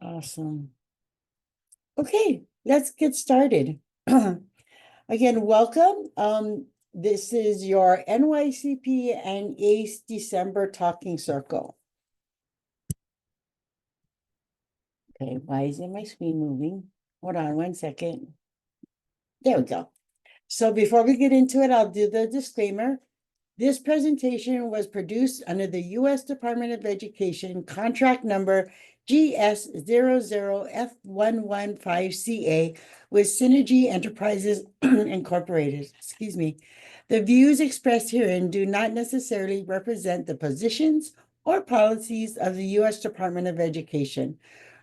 Awesome. Okay, let's get started. Again, welcome. This is your NYCP and ACE December Talking Circle. Okay, why isn't my screen moving? Hold on one second. There we go. So before we get into it, I'll do the disclaimer. This presentation was produced under the U.S. Department of Education contract number GS00F115CA with Synergy Enterprises Incorporated. Excuse me. The views expressed herein do not necessarily represent the positions or policies of the U.S. Department of Education.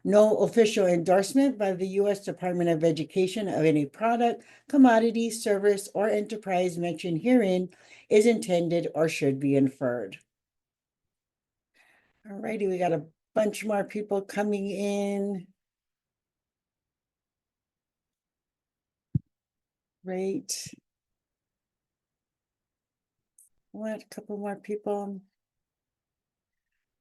No official endorsement by the U.S. Department of Education of any product, commodity, service, or enterprise mentioned herein is intended or should be inferred. All righty, we got a bunch more people coming in. Great. What, a couple more people.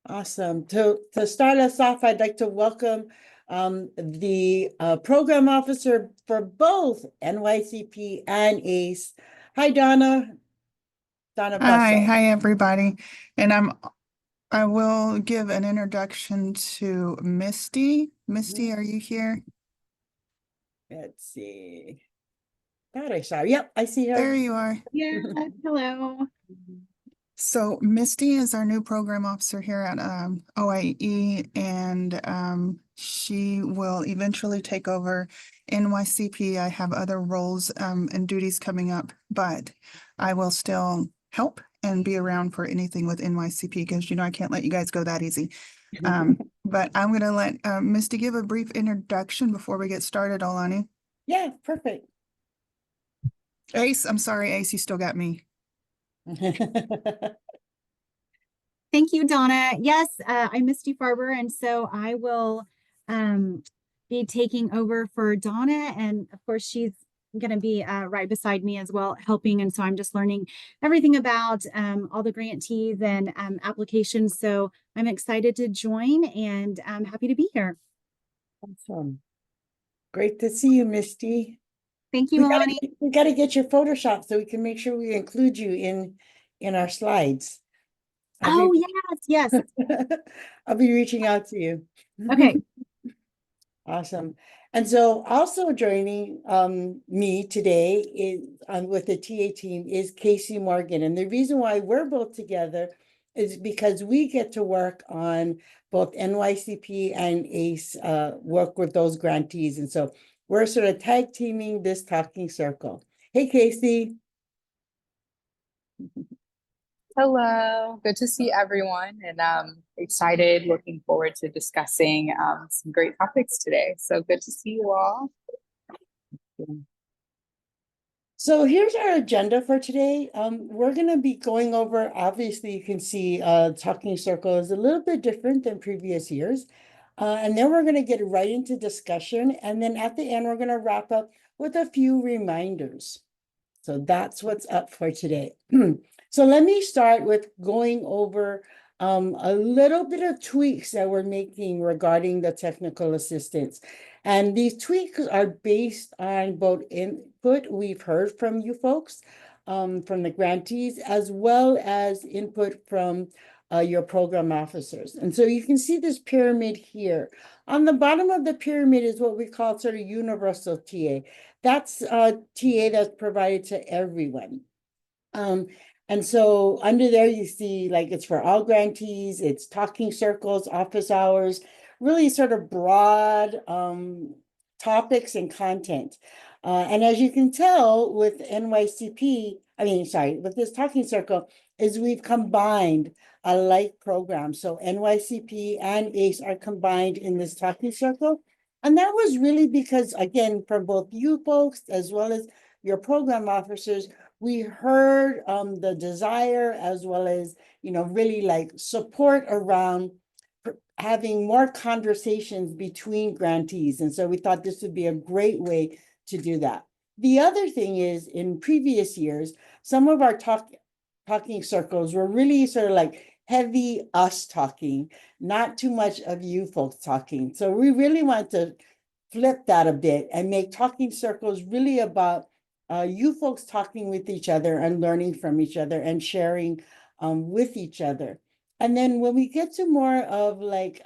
Awesome. To start us off, I'd like to welcome the program officer for both NYCP and ACE. Hi, Donna. Donna Bussell. Hi everybody. And I will give an introduction to Misty. Misty, are you here? Let's see. Thought I saw her. Yep, I see her. There you are. Yeah, hello. So Misty is our new program officer here at OIE, and she will eventually take over NYCP. I have other roles and duties coming up, but I will still help and be around for anything with NYCP because I can't let you guys go that easy. But I'm going to let Misty give a brief introduction before we get started, Olani. Yeah, perfect. Ace, I'm sorry, Ace, you still got me. Thank you, Donna. Yes, I'm Misty Farber, and so I will be taking over for Donna, and of course she's going to be right beside me as well, helping. And so I'm just learning everything about all the grantees and applications. So I'm excited to join, and I'm happy to be here. Awesome. Great to see you, Misty. Thank you, Milani. We got to get your Photoshop so we can make sure we include you in our slides. Oh, yes. I'll be reaching out to you. Okay. Awesome. And so also joining me today is with the TA team is Casey Morgan. And the reason why we're both together is because we get to work on both NYCP and ACE, work with those grantees. And so we're sort of tag teaming this talking circle. Hey, Casey. Hello, good to see everyone, and excited, looking forward to discussing some great topics today. So good to see you all. So here's our agenda for today. We're going to be going over, obviously you can see talking circle is a little bit different than previous years. And then we're going to get right into discussion. And then at the end, we're going to wrap up with a few reminders. So that's what's up for today. So let me start with going over a little bit of tweaks that we're making regarding the technical assistance. And these tweaks are based on both input we've heard from you folks, from the grantees, as well as input from your program officers. And so you can see this pyramid here. On the bottom of the pyramid is what we call sort of universal TA. That's TA that's provided to everyone. And so under there, you see like it's for all grantees, it's talking circles, office hours, really sort of broad topics and content. And as you can tell with NYCP, with this talking circle, is we've combined a like program. So NYCP and ACE are combined in this talking circle. And that was really because, again, from both you folks as well as your program officers, we heard the desire as well as, really like support around having more conversations between grantees. And so we thought this would be a great way to do that. The other thing is in previous years, some of our talking circles were really sort of like heavy us talking, not too much of you folks talking. So we really want to flip that a bit and make talking circles really about you folks talking with each other and learning from each other and sharing with each other. And then when we get to more of like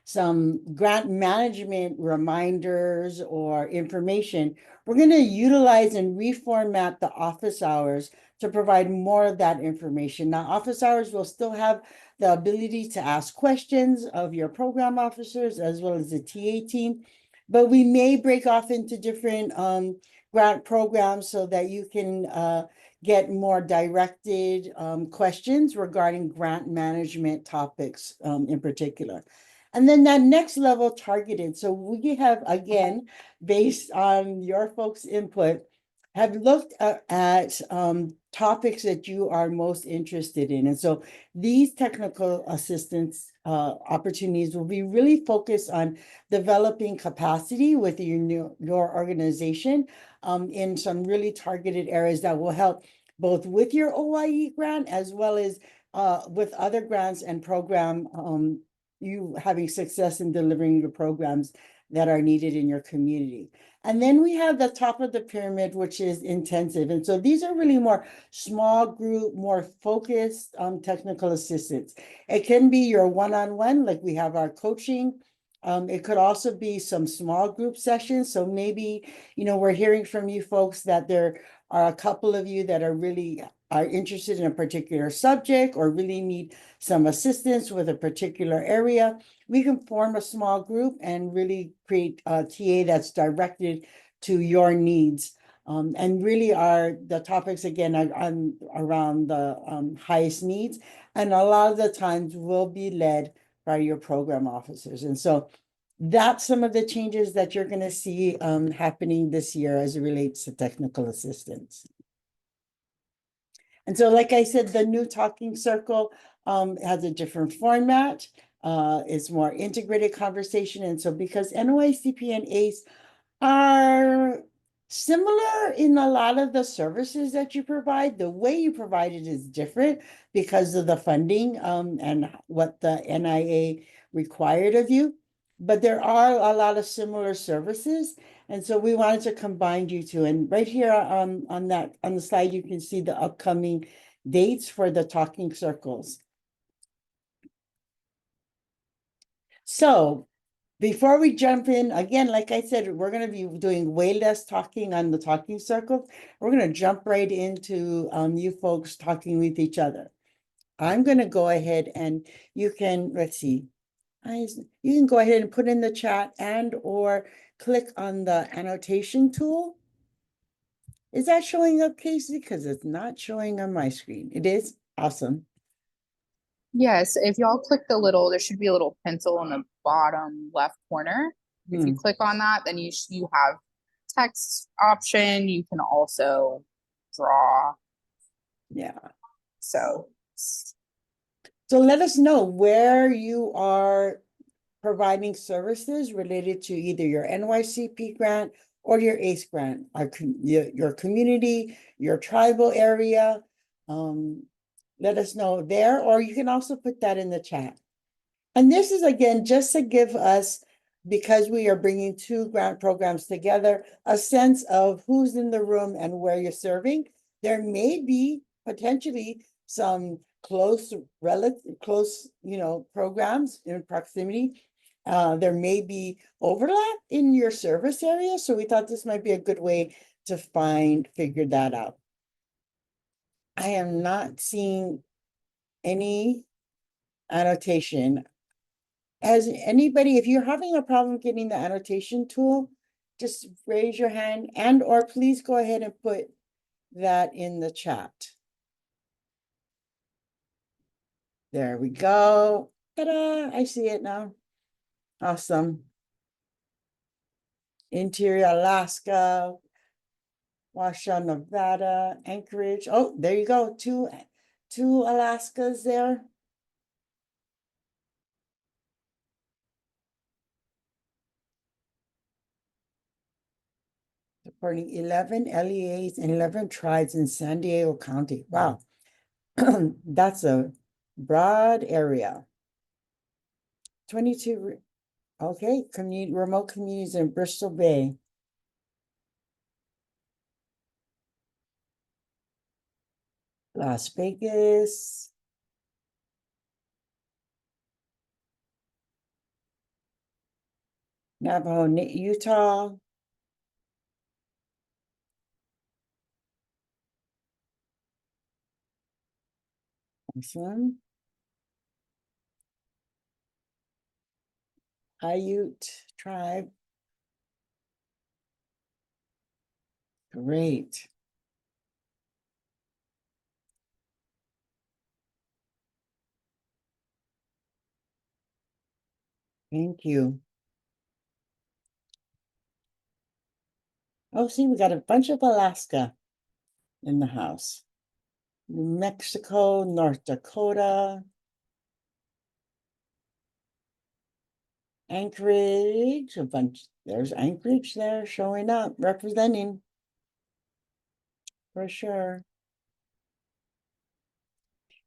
some grant management reminders or information, we're going to utilize and reformat the office hours to provide more of that information. Now, office hours will still have the ability to ask questions of your program officers as well as the TA team, but we may break off into different grant programs so that you can get more directed questions regarding grant management topics in particular. And then that next level targeted. So we have, again, based on your folks' input, have looked at topics that you are most interested in. And so these technical assistance opportunities will be really focused on developing capacity with your organization in some really targeted areas that will help both with your OIE grant as well as with other grants and program you having success in delivering the programs that are needed in your community. And then we have the top of the pyramid, which is intensive. And so these are really more small group, more focused technical assistance. It can be your one-on-one, like we have our coaching. It could also be some small group sessions. So maybe, we're hearing from you folks that there are a couple of you that are interested in a particular subject or really need some assistance with a particular area. We can form a small group and really create a TA that's directed to your needs. And really the topics again are around the highest needs. And a lot of the times will be led by your program officers. And so that's some of the changes that you're going to see happening this year as it relates to technical assistance. And so, like I said, the new talking circle has a different format. It's more integrated conversation. And so because NYCP and ACE are similar in a lot of the services that you provide, the way you provide it is different because of the funding and what the NIA required of you. But there are a lot of similar services. And so we wanted to combine you two. And right here on the slide, you can see the upcoming dates for the talking circles. So before we jump in, again, like I said, we're going to be doing way less talking on the talking circles. We're going to jump right into you folks talking with each other. I'm going to go ahead and you can, let's see, you can go ahead and put in the chat and or click on the annotation tool. Is that showing up, Casey? Because it's not showing on my screen. It is? Awesome. Yes, if y'all click there should be a little pencil in the bottom left corner. If you click on that, then you have text option. You can also draw. Yeah. So let us know where you are providing services related to either your NYCP grant or your ACE grant, your community, your tribal area. Let us know there, or you can also put that in the chat. And this is, again, just to give us, because we are bringing two grant programs together, a sense of who's in the room and where you're serving. There may be potentially some close, programs in proximity. There may be overlap in your service area. So we thought this might be a good way to figure that out. I am not seeing any annotation. Has anybody, if you're having a problem getting the annotation tool, just raise your hand and or please go ahead and put that in the chat. There we go. Ta-da! I see it now. Awesome. Interior Alaska, Washoe, Nevada, Anchorage. Oh, there you go. Two Alaskas there. Supporting 11 LEAs and 11 tribes in San Diego County. Wow. That's a broad area. 22, okay, community, remote communities in Bristol Bay. Las Vegas. Navajo, Utah. Awesome. Ute tribe. Great. Thank you. Oh, see, we got a bunch of Alaska in the house. New Mexico, North Dakota, Anchorage, a bunch. There's Anchorage there showing up, representing for sure.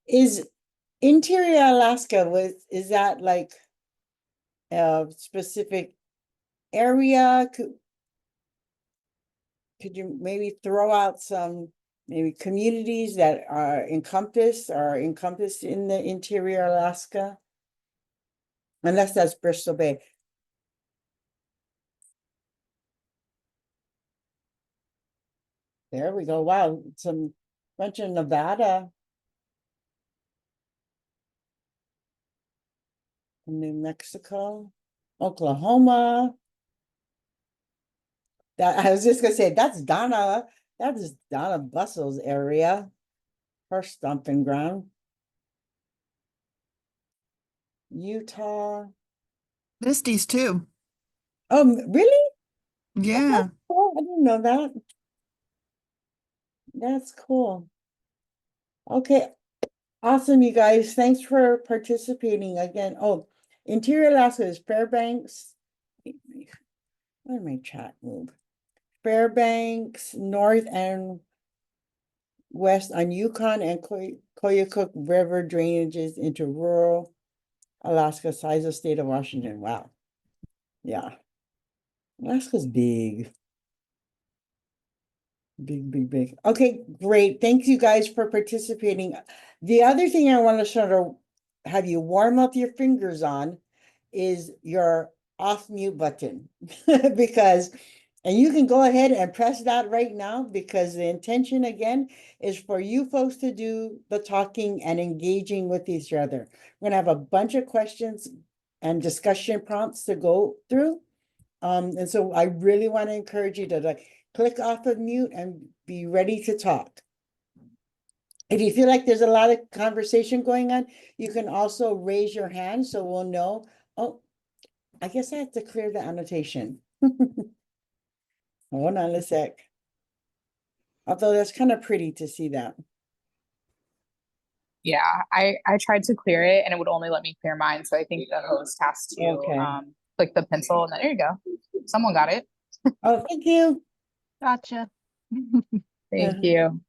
Is interior Alaska is that like a specific area? Could you maybe throw out some maybe communities that are encompassed in the interior Alaska? Unless that's Bristol Bay. There we go. Wow, some bunch of Nevada. New Mexico, Oklahoma. That I was just gonna say that is Donna Bustle's area, her stomping ground. Utah. Misty's too. Oh, really? Yeah. Oh, I didn't know that. That's cool. Okay, awesome, you guys. Thanks for participating again. Oh, Interior Alaska is Fairbanks. Where did my chat move? Fairbanks, North and West on Yukon and Koyukuk River drainages into rural Alaska, size of state of Washington. Wow. Yeah. Alaska's big. Big, big, big. Okay, great. Thank you guys for participating. The other thing I want to sort of have you warm up your fingers on is your off mute button because, and you can go ahead and press that right now because the intention again is for you folks to do the talking and engaging with each other. We're gonna have a bunch of questions and discussion prompts to go through. And so I really want to encourage you to like click off of mute and be ready to talk. If you feel like there's a lot of conversation going on, you can also raise your hand so we'll know. Oh, I guess I have to clear the annotation. Hold on a sec. Although that's kind of pretty to see that. Yeah, I tried to clear it and it would only let me clear mine. So I think the host has to Okay. click the pencil and then there you go. Someone got it. Oh, thank you. Gotcha. Thank you.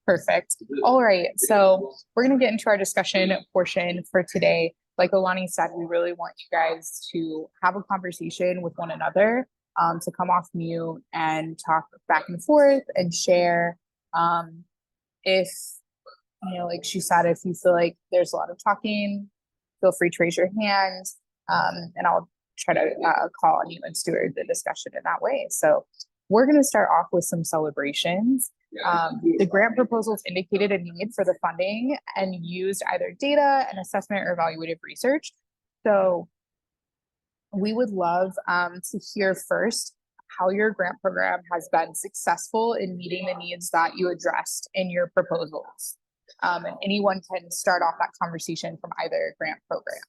Perfect. All right. So we're going to get into our discussion portion for today. Like Olani said, we really want you guys to have a conversation with one another, to come off mute and talk back and forth and share. If, you know, like she said, if you feel like there's a lot of talking, feel free to raise your hand, and I'll try to call on you and steward the discussion in that way. So we're going to start off with some celebrations. The grant proposals indicated a need for the funding and used either data and assessment or evaluative research. So we would love to hear first how your grant program has been successful in meeting the needs that you addressed in your proposals. And anyone can start off that conversation from either grant program.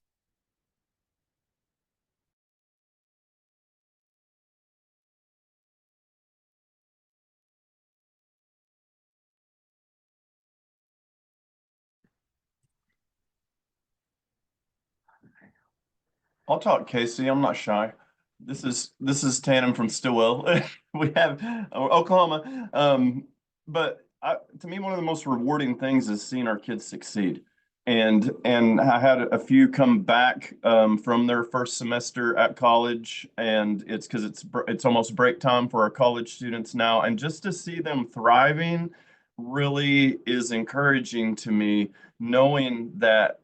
I'll talk, Casey. I'm not shy. This is Tannen from Stillwell. We have Oklahoma. But to me, one of the most rewarding things is seeing our kids succeed. and I had a few come back from their first semester at college, and it's because it's almost break time for our college students now, and just to see them thriving really is encouraging to me, knowing that,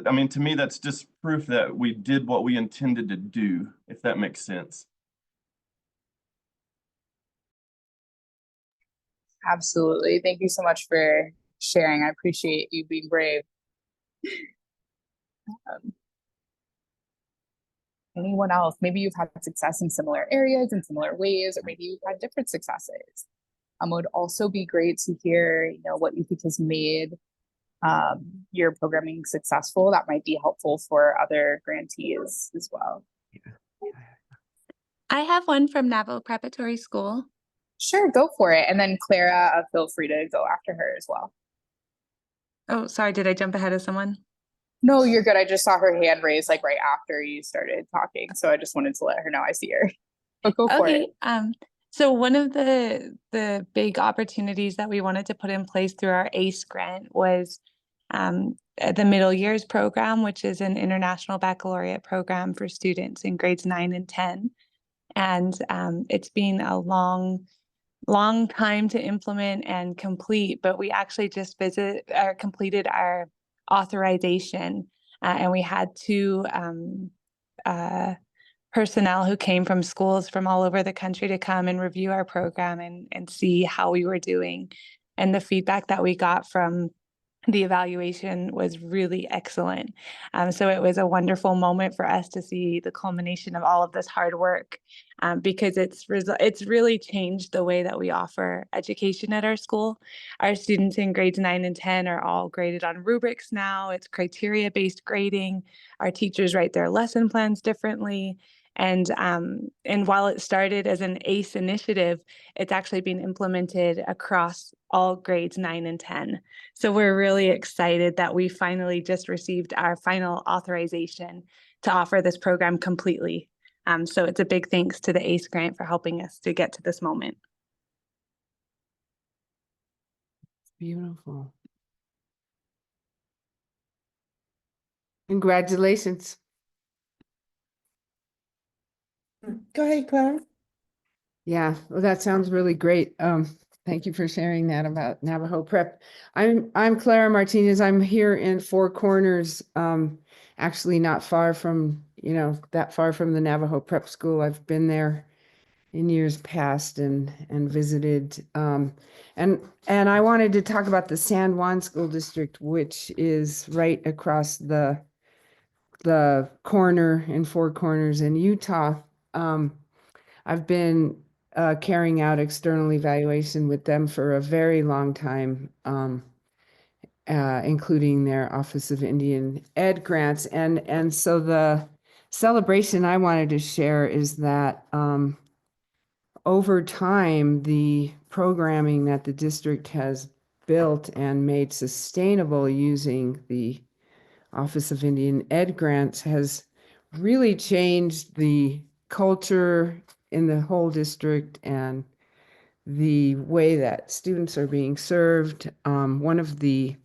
I mean, to me, that's just proof that we did what we intended to do, if that makes sense. Absolutely. Thank you so much for sharing. I appreciate you being brave. Um, anyone else? Maybe you've had success in similar areas in similar ways, or maybe you've had different successes. Would also be great to hear, you know, what you think has made your programming successful. That might be helpful for other grantees as well. I have one from Navajo Preparatory School. Sure, go for it. And then Clara, feel free to go after her as well. Oh, sorry, did I jump ahead of someone? No, you're good. I just saw her hand raised like right after you started talking. So I just wanted to let her know I see her. But go for it. So one of the big opportunities that we wanted to put in place through our ACE grant was the middle years program, which is an international baccalaureate program for students in grades 9 and 10. And it's been a long time to implement and complete, but we actually just completed our authorization, and we had two personnel who came from schools from all over the country to come and review our program and see how we were doing. And the feedback that we got from the evaluation was really excellent. So it was a wonderful moment for us to see the culmination of all of this hard work, because it's really changed the way that we offer education at our school. Our students in grades 9 and 10 are all graded on rubrics now. It's criteria-based grading. Our teachers write their lesson plans differently. And while it started as an ACE initiative, it's actually been implemented across all grades 9 and 10. So we're really excited that we finally just received our final authorization to offer this program completely. So it's a big thanks to the ACE grant for helping us to get to this moment. Beautiful. Congratulations. Go ahead, Clara. Yeah, well, that sounds really great. Thank you for sharing that about Navajo Prep. I'm Clara Martinez. I'm here in Four Corners, actually not far from, that far from the Navajo Prep School. I've been there in years past and visited. And I wanted to talk about the San Juan School District, which is right across the corner in Four Corners in Utah. I've been carrying out external evaluation with them for a very long time, including their Office of Indian Ed grants. And so the celebration I wanted to share is that over time, the programming that the district has built and made sustainable using the Office of Indian Ed grants has really changed the culture in the whole district and the way that students are being served. One of the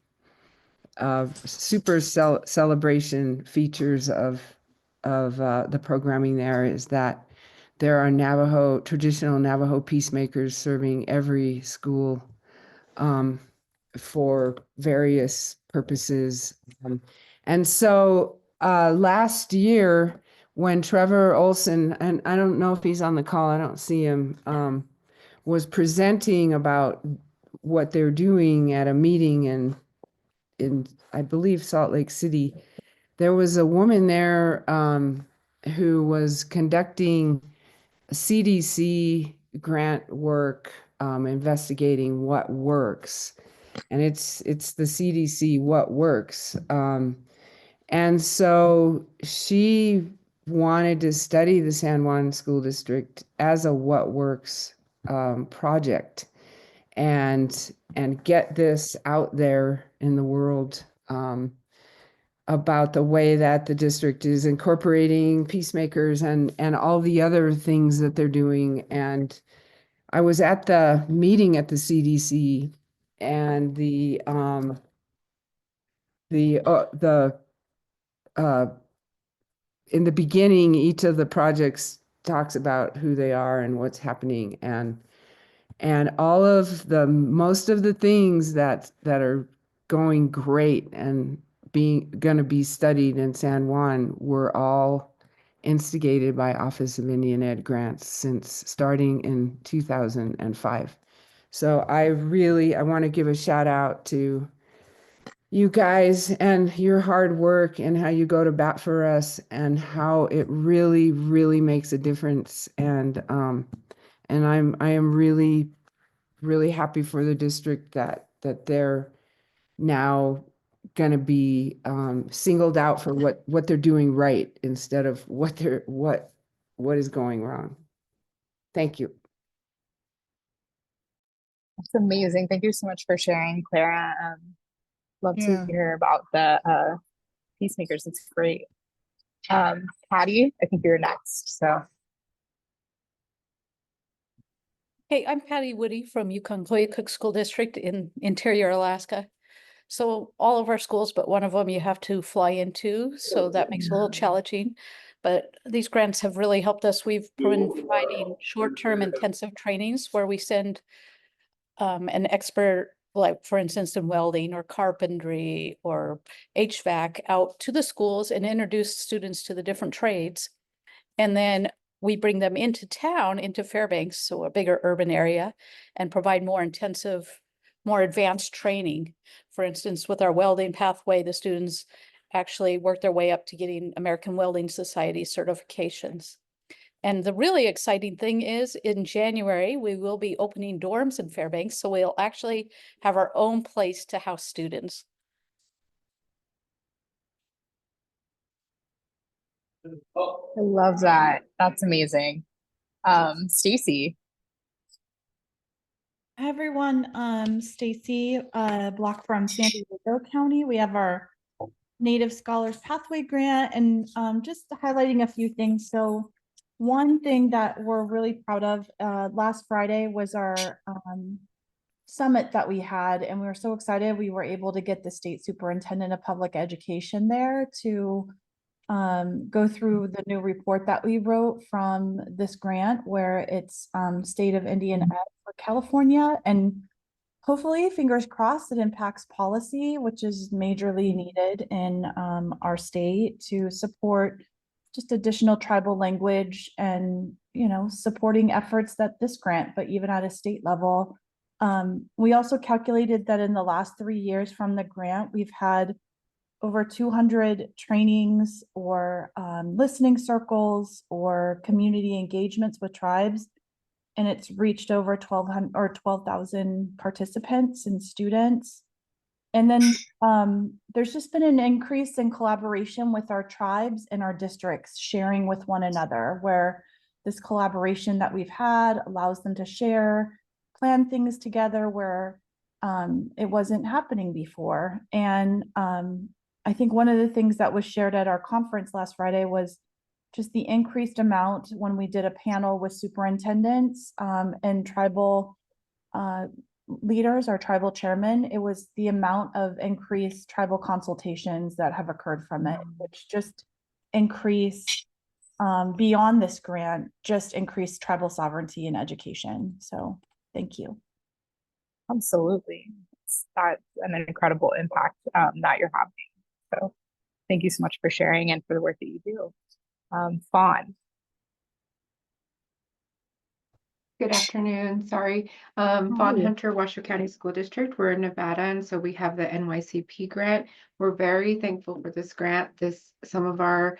celebration features of the programming there is that there are traditional Navajo peacemakers serving every school for various purposes. And so last year, when Trevor Olson, and I don't know if he's on the call, I don't see him, was presenting about what they're doing at a meeting in I believe Salt Lake City, there was a woman there who was conducting CDC grant work, investigating what works, and it's the CDC What Works, and so she wanted to study the San Juan School District as a What Works project, and get this out there in the world about the way that the district is incorporating peacemakers and all the other things that they're doing. And I was at the meeting at the CDC, and the in the beginning, each of the projects talks about who they are and what's happening, and all of the most of the things that are going great and being going to be studied in San Juan were all instigated by Office of Indian Ed grants since starting in 2005. So I want to give a shout out to you guys and your hard work and how you go to bat for us and how it really, really makes a difference. And I am really, really happy for the district that they're now going to be singled out for what they're doing right instead of what is going wrong. Thank you. That's amazing. Thank you so much for sharing, Clara. Love Yeah. to hear about the peacemakers. It's great. Patty, I think you're next. So Hey, I'm Patty Woody from Yukon-Koyukuk School District in Interior Alaska. So all of our schools, but one of them you have to fly into, so that makes it a little challenging. But these grants have really helped us. We've been providing short-term intensive trainings where we send an expert, like for instance, in welding or carpentry or HVAC out to the schools and introduce students to the different trades. And then we bring them into town, into Fairbanks, so a bigger urban area, and provide more intensive, more advanced training. For instance, with our welding pathway, the students actually work their way up to getting American Welding Society certifications. And the really exciting thing is in January, we will be opening dorms in Fairbanks, so we'll actually have our own place to house students. I love that. That's amazing. Stacy. Hi everyone, Stacy Block from San Diego County. We have our Native Scholars Pathway Grant and just highlighting a few things. So one thing that we're really proud of last Friday was our summit that we had, and we were so excited we were able to get the state superintendent of public education there to go through the new report that we wrote from this grant where it's State of Indian Ed for California, and hopefully, fingers crossed, it impacts policy, which is majorly needed in our state to support just additional tribal language and, you know, supporting efforts that this grant, but even at a state level. We also calculated that in the last 3 years from the grant, we've had over 200 trainings or listening circles or community engagements with tribes. And it's reached over 1,200 or 12,000 participants and students. And then there's just been an increase in collaboration with our tribes and our districts sharing with one another, where this collaboration that we've had allows them to share, plan things together where it wasn't happening before. And I think one of the things that was shared at our conference last Friday was just the increased amount when we did a panel with superintendents and tribal leaders, our tribal chairman. It was the amount of increased tribal consultations that have occurred from it, which just increased beyond this grant, just increased tribal sovereignty and education. So thank you. Absolutely. That's an incredible impact that you're having. So thank you so much for sharing and for the work that you do. Fawn. Good afternoon. Sorry. Fawn Hunter, Washoe County School District. We're in Nevada, and so we have the NYCP grant. We're very thankful for this grant. Some of our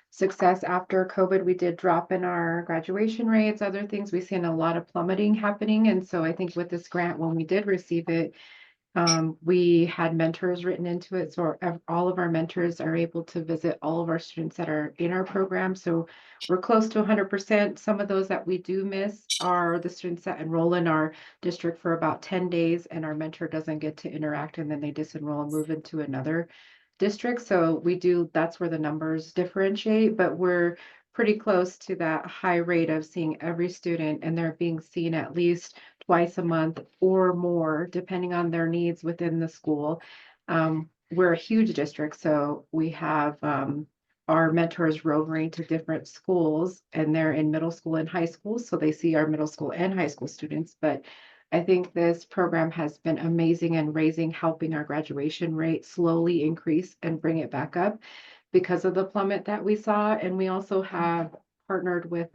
success after COVID, we did drop in our graduation rates, other things. We've seen a lot of plummeting happening. And so I think with this grant, when we did receive it, we had mentors written into it. So all of our mentors are able to visit all of our students that are in our program. So we're close to 100%. Some of those that we do miss are the students that enroll in our district for about 10 days and our mentor doesn't get to interact, and then they disenroll and move into another district. So that's where the numbers differentiate, but we're pretty close to that high rate of seeing every student, and they're being seen at least twice a month or more, depending on their needs within the school. we're a huge district, so we have our mentors roving to different schools, and they're in middle school and high school, so they see our middle school and high school students. But I think this program has been amazing and helping our graduation rate slowly increase and bring it back up because of the plummet that we saw. And we also have partnered with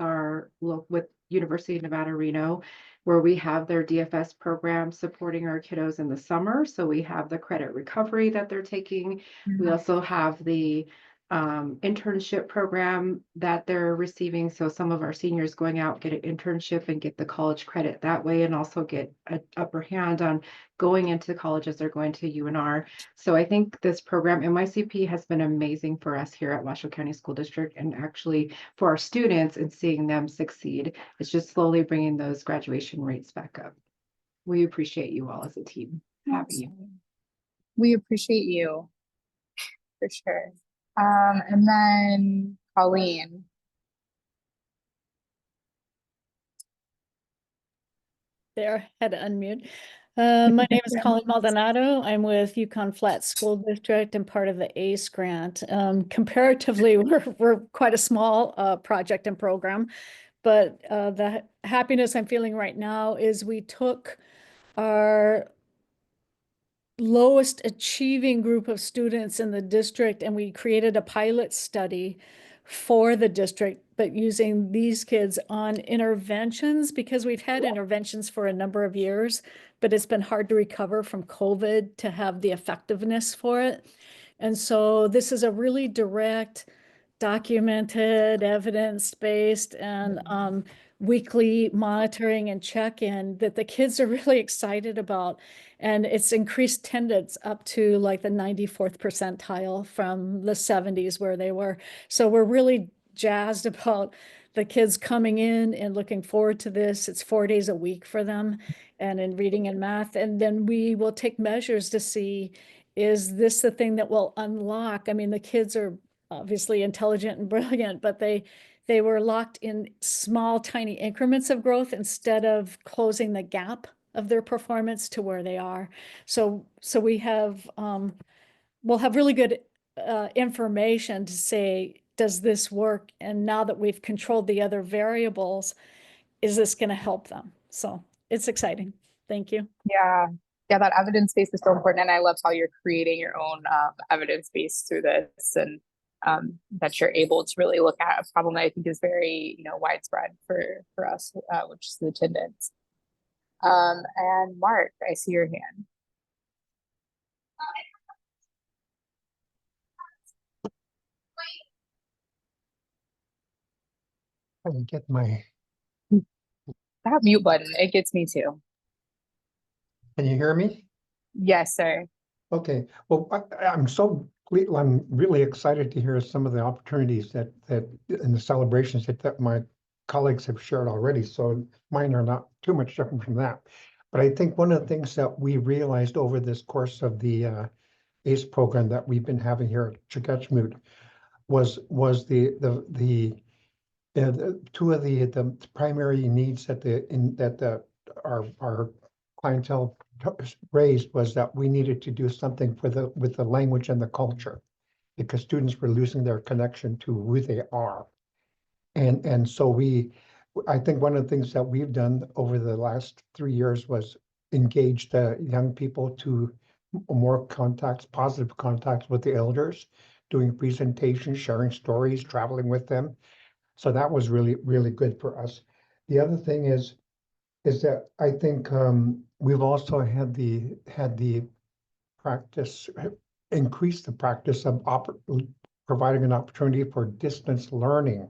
with University of Nevada, Reno, where we have their DFS program supporting our kiddos in the summer. So we have the credit recovery that they're taking. We also have the internship program that they're receiving. So some of our seniors going out, get an internship and get the college credit that way, and also get an upper hand on going into college as they're going to UNR. So I think this program, NYCP, has been amazing for us here at Washoe County School District, and actually for our students and seeing them succeed. It's just slowly bringing those graduation rates back up. We appreciate you all as a team. Happy. We appreciate you for sure. And then Colleen. There, had to unmute. My name is Colleen Maldonado. I'm with Yukon Flats School District and part of the ACE grant. Comparatively, we're quite a small project and program, but the happiness I'm feeling right now is we took our lowest achieving group of students in the district and we created a pilot study for the district, but using these kids on interventions, because we've had interventions for a number of years, but it's been hard to recover from COVID to have the effectiveness for it. And so this is a really direct, documented, evidence-based, and weekly monitoring and check-in that the kids are really excited about. And it's increased attendance up to like the 94th percentile from the 70s where they were. So we're really jazzed about the kids coming in and looking forward to this. It's 4 days a week for them and in reading and math. And then we will take measures to see, is this the thing that will unlock? I mean, the kids are obviously intelligent and brilliant, but they were locked in small, tiny increments of growth instead of closing the gap of their performance to where they are. So we have, we'll have really good information to say, does this work? And now that we've controlled the other variables, is this going to help them? So it's exciting. Thank you. Yeah. Yeah, that evidence base is so important. And I love how you're creating your own evidence base through this, and that you're able to really look at a problem that I think is very, widespread for us, which is the attendance. And Mark, I see your hand. I didn't get my. That mute button, it gets me too. Can you hear me? Yes, sir. Okay. Well, I'm really excited to hear some of the opportunities that and the celebrations that my colleagues have shared already. So mine are not too much different from that. But I think one of the things that we realized over this course of the ACE program that we've been having here at Chukachmut was two of the primary needs that our clientele raised was that we needed to do something with the language and the culture, because students were losing their connection to who they are. And so I think one of the things that we've done over the last 3 years was engage the young people to more positive contacts with the elders, doing presentations, sharing stories, traveling with them. So that was really, really good for us. The other thing is that I think we've also had the practice, increase the practice of providing an opportunity for distance learning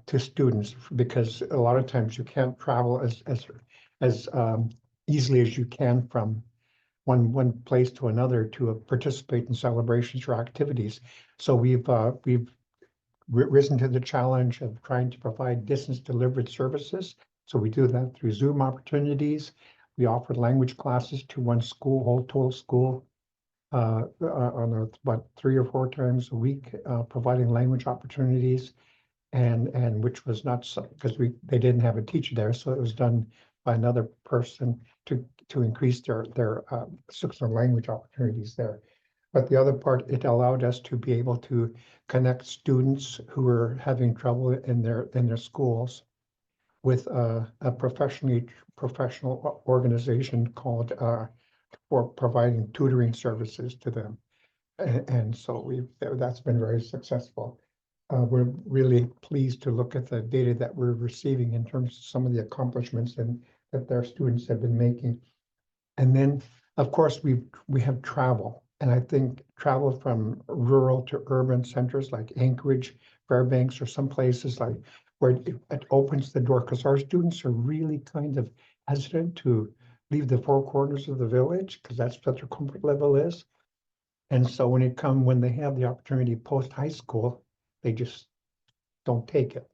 to students, because a lot of times you can't travel as easily as you can from one place to another to participate in celebrations or activities. So we've risen to the challenge of trying to provide distance delivered services. So we do that through Zoom opportunities. We offer language classes to one school, whole total school, on about 3 or 4 times a week, providing language opportunities, and which was not so, because they didn't have a teacher there, so it was done by another person to increase their language opportunities there. But the other part, it allowed us to be able to connect students who were having trouble in their schools with a professional organization called for providing tutoring services to them. And so that's been very successful. We're really pleased to look at the data that we're receiving in terms of some of the accomplishments that their students have been making. And then, of course, we have travel. And I think travel from rural to urban centers like Anchorage, Fairbanks, or some places like where it opens the door, because our students are really kind of hesitant to leave the four corners of the village because that's what their comfort level is. And so when they have the opportunity post high school, they just don't take it.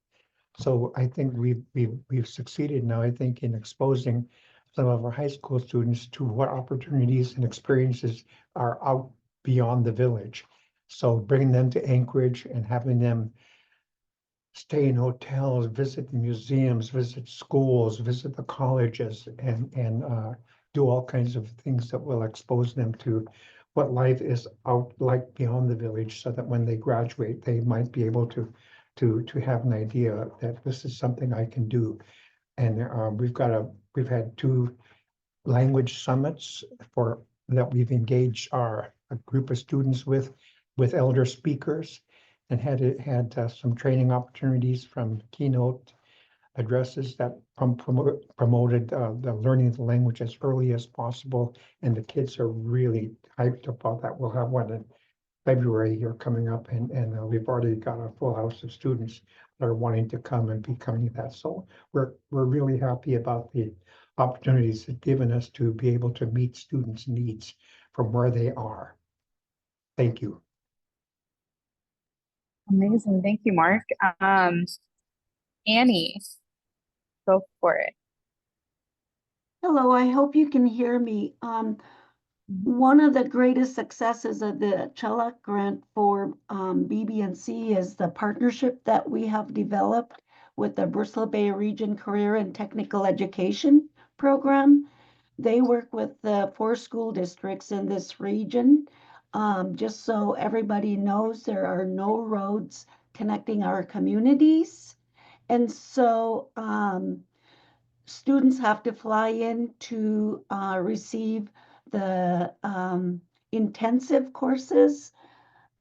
So I think we've succeeded now, I think, in exposing some of our high school students to what opportunities and experiences are out beyond the village. So bringing them to Anchorage and having them stay in hotels, visit the museums, visit schools, visit the colleges, and do all kinds of things that will expose them to what life is out like beyond the village, so that when they graduate, they might be able to have an idea that this is something I can do. And we've had 2 language summits that we've engaged a group of students with elder speakers, and had some training opportunities from keynote addresses that promoted the learning of the language as early as possible. And the kids are really hyped about that. We'll have one in February here coming up, and we've already got a full house of students that are wanting to come and becoming that. So we're really happy about the opportunities it's given us to be able to meet students' needs from where they are. Thank you. Amazing. Thank you, Mark. Annie, go for it. Hello, I hope you can hear me. One of the greatest successes of the CHELA grant for BB&C is the partnership that we have developed with the Bristol Bay Region Career and Technical Education Program. They work with the 4 school districts in this region. Just so everybody knows, there are no roads connecting our communities. And so students have to fly in to receive the intensive courses.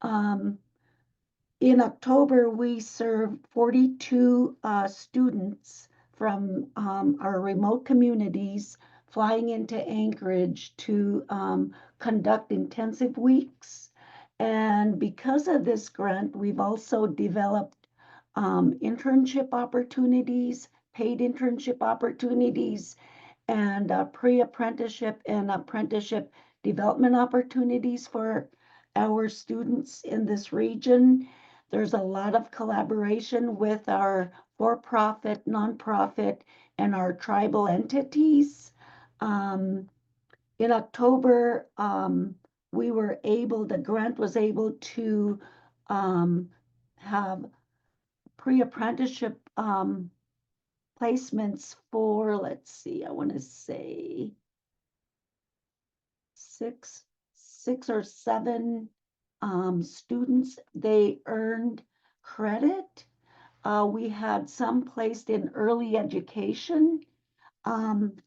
In October, we served 42 students from our remote communities flying into Anchorage to conduct intensive weeks. And because of this grant, we've also developed internship opportunities, paid internship opportunities, and pre-apprenticeship and apprenticeship development opportunities for our students in this region. There's a lot of collaboration with our for-profit, nonprofit, and our tribal entities. In October, the grant was able to have pre-apprenticeship placements for, let's see, I want to say six or 7 students. They earned credit. We had some placed in early education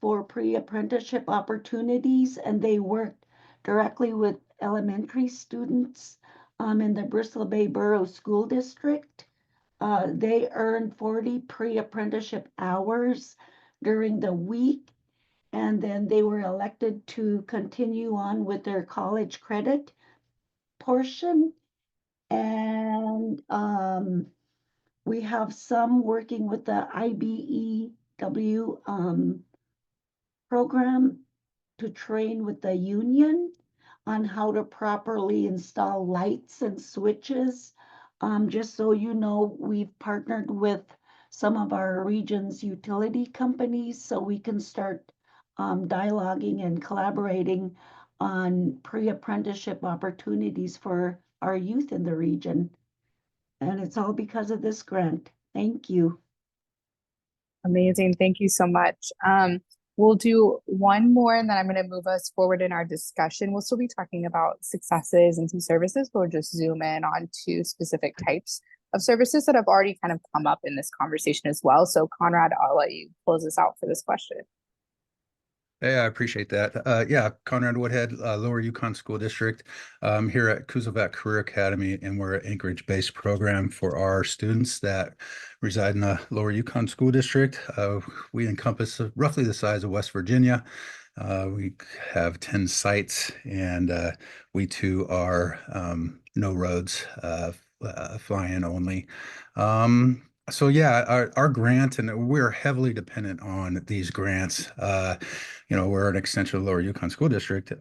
for pre-apprenticeship opportunities, and they worked directly with elementary students in the Bristol Bay Borough School District. They earned 40 pre-apprenticeship hours during the week, and then they were elected to continue on with their college credit portion. And we have some working with the IBEW program to train with the union on how to properly install lights and switches. Just so you know, we've partnered with some of our region's utility companies so we can start dialoguing and collaborating on pre-apprenticeship opportunities for our youth in the region. And it's all because of this grant. Thank you. Amazing. Thank you so much. We'll do one more and then I'm going to move us forward in our discussion. We'll still be talking about successes and some services, but we'll just zoom in on two specific types of services that have already kind of come up in this conversation as well. So Conrad, I'll let you close us out for this question. Hey, I appreciate that. Yeah, Conrad Woodhead, Lower Yukon School District. Here at Kuzelvac Career Academy, and we're an Anchorage-based program for our students that reside in the Lower Yukon School District. We encompass roughly the size of West Virginia. We have 10 sites, and we too are no roads, fly-in only. So yeah, our grant, and we're heavily dependent on these grants. We're an extension of Lower Yukon School District,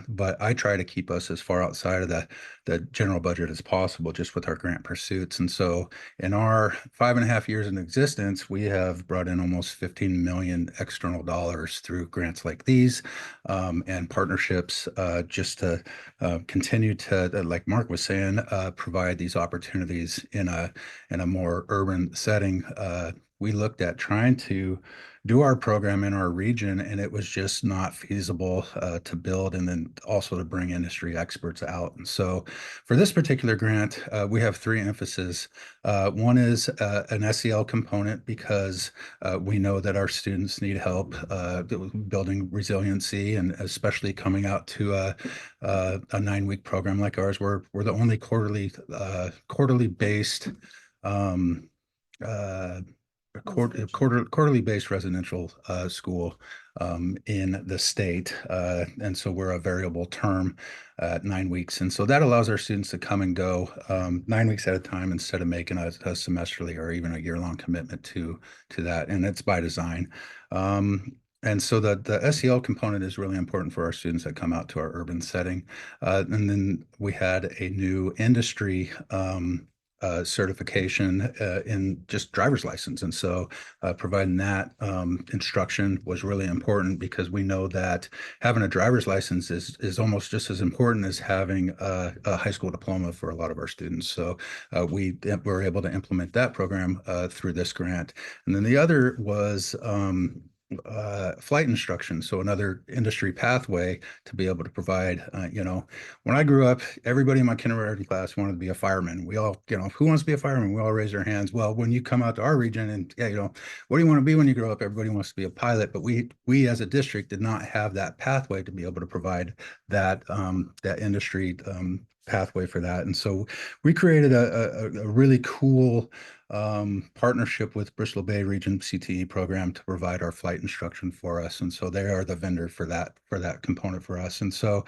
but I try to keep us as far outside of the general budget as possible, just with our grant pursuits. And so in our 5.5 years in existence, we have brought in almost 15 million external dollars through grants like these, and partnerships, just to continue to, like Mark was saying, provide these opportunities in a more urban setting. We looked at trying to do our program in our region, and it was just not feasible to build, and then also to bring industry experts out. And so for this particular grant, we have three emphases. One is an SEL component, because we know that our students need help building resiliency, and especially coming out to a 9-week program like ours. We're the only quarterly based quarterly based residential school in the state, and so we're a variable term at 9 weeks, and so that allows our students to come and go 9 weeks at a time, instead of making a semesterly or even a year-long commitment to that, and it's by design. And so the SEL component is really important for our students that come out to our urban setting. And then we had a new industry certification in just driver's license. And so providing that instruction was really important, because we know that having a driver's license is almost just as important as having a high school diploma for a lot of our students. So we were able to implement that program through this grant. And then the other was flight instruction. So another industry pathway to be able to provide, when I grew up, everybody in my kindergarten class wanted to be a fireman. We all, who wants to be a fireman? We all raise our hands. Well, when you come out to our region and, what do you want to be when you grow up? Everybody wants to be a pilot, but we as a district did not have that pathway to be able to provide that, that industry pathway for that. And so we created a really cool partnership with Bristol Bay Region CTE program to provide our flight instruction for us. And so they are the vendor for that component for us. And so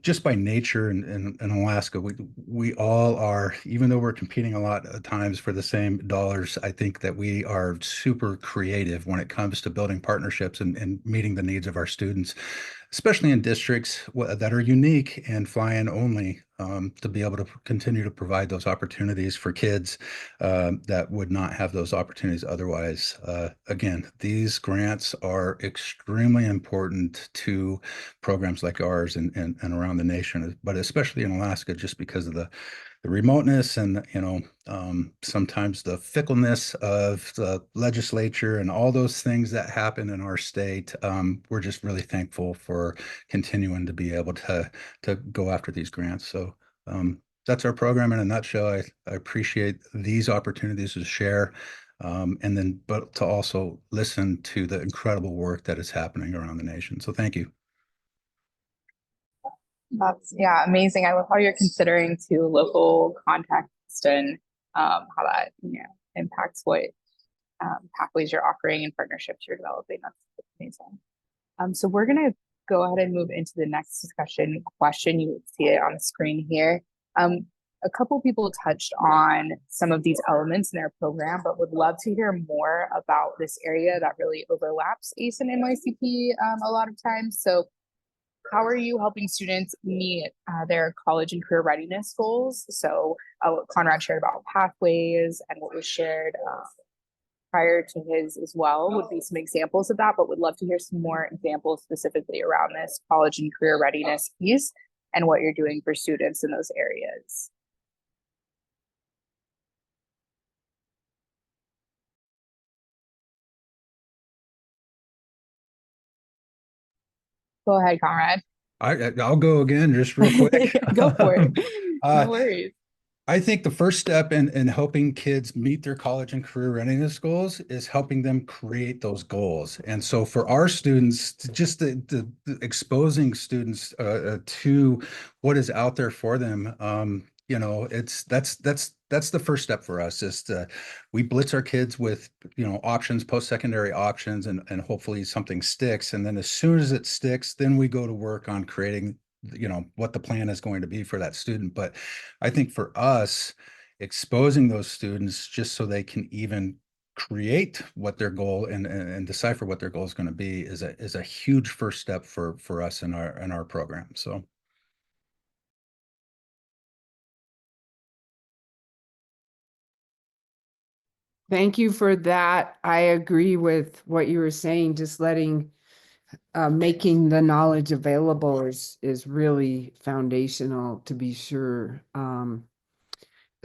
just by nature in Alaska, we all are, even though we're competing a lot of times for the same dollars, I think that we are super creative when it comes to building partnerships and meeting the needs of our students, especially in districts that are unique and fly-in only, to be able to continue to provide those opportunities for kids that would not have those opportunities otherwise. Again, these grants are extremely important to programs like ours and around the nation, but especially in Alaska, just because of the remoteness and, sometimes the fickleness of the legislature and all those things that happen in our state. We're just really thankful for continuing to be able to go after these grants. So that's our program in a nutshell. I appreciate these opportunities to share, but to also listen to the incredible work that is happening around the nation. So thank you. That's, yeah, amazing. I love how you're considering to local context and how that impacts what pathways you're offering and partnerships you're developing. That's amazing. So we're gonna go ahead and move into the next discussion question. You see it on the screen here. A couple people touched on some of these elements in their program, but would love to hear more about this area that really overlaps ACE and NYCP a lot of times. So how are you helping students meet their college and career readiness goals? So what Conrad shared about pathways and what was shared prior to his as well would be some examples of that, but would love to hear some more examples specifically around this college and career readiness piece and what you're doing for students in those areas. Go ahead, Conrad. I'll go again just real quick. Go for it. Uh, No worries. I think the first step in helping kids meet their college and career readiness goals is helping them create those goals. And so for our students, just the exposing students to what is out there for them, you know, that's the first step for us is we blitz our kids with, you know, options, post-secondary options, and hopefully something sticks. And then as soon as it sticks, then we go to work on creating, you know, what the plan is going to be for that student. But I think for us, exposing those students just so they can even create what their goal and decipher what their goal is going to be is a huge first step for us in our program. So Thank you for that. I agree with what you were saying, just making the knowledge available is really foundational to be sure.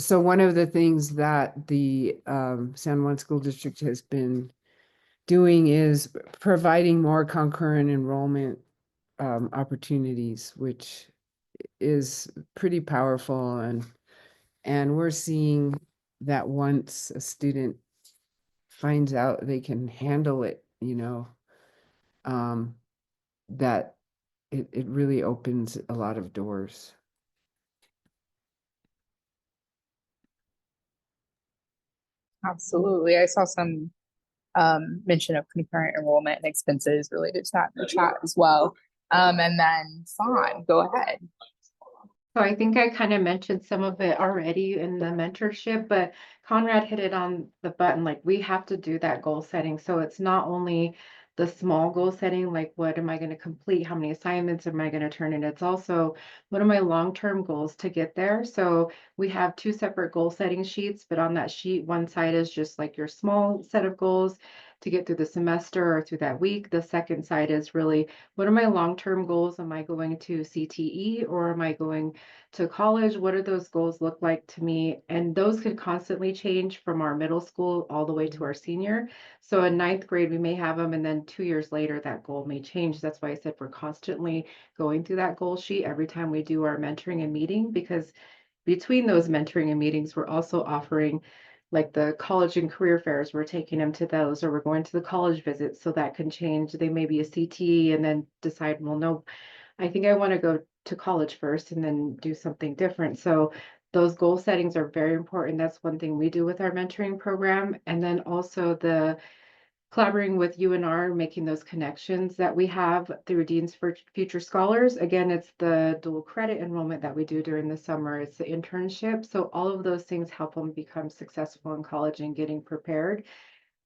So one of the things that the San Juan School District has been doing is providing more concurrent enrollment opportunities, which is pretty powerful, and we're seeing that once a student finds out they can handle it, you know, that it really opens a lot of doors. Absolutely. I saw some mention of concurrent enrollment and expenses related to that in the chat as well. And then Fawn, go ahead. So I think I kind of mentioned some of it already in the mentorship, but Conrad hit it on the button. Like we have to do that goal setting. So it's not only the small goal setting, like what am I going to complete? How many assignments am I going to turn in? It's also what are my long-term goals to get there? So we have two separate goal setting sheets, but on that sheet, one side is just like your small set of goals to get through the semester or through that week. The second side is really what are my long-term goals? Am I going to CTE or am I going to college? What do those goals look like to me? And those could constantly change from our middle school all the way to our senior. So in ninth grade, we may have them, and then 2 years later, that goal may change. That's why I said we're constantly going through that goal sheet every time we do our mentoring and meeting, because between those mentoring and meetings, we're also offering like the college and career fairs, we're taking them to those, or we're going to the college visits. So that can change. They may be a CTE and then decide, well, no, I think I want to go to college first and then do something different. So those goal settings are very important. That's one thing we do with our mentoring program. And then also the collaborating with UNR, making those connections that we have through Deans for Future Scholars. Again, it's the dual credit enrollment that we do during the summer. It's the internship. So all of those things help them become successful in college and getting prepared.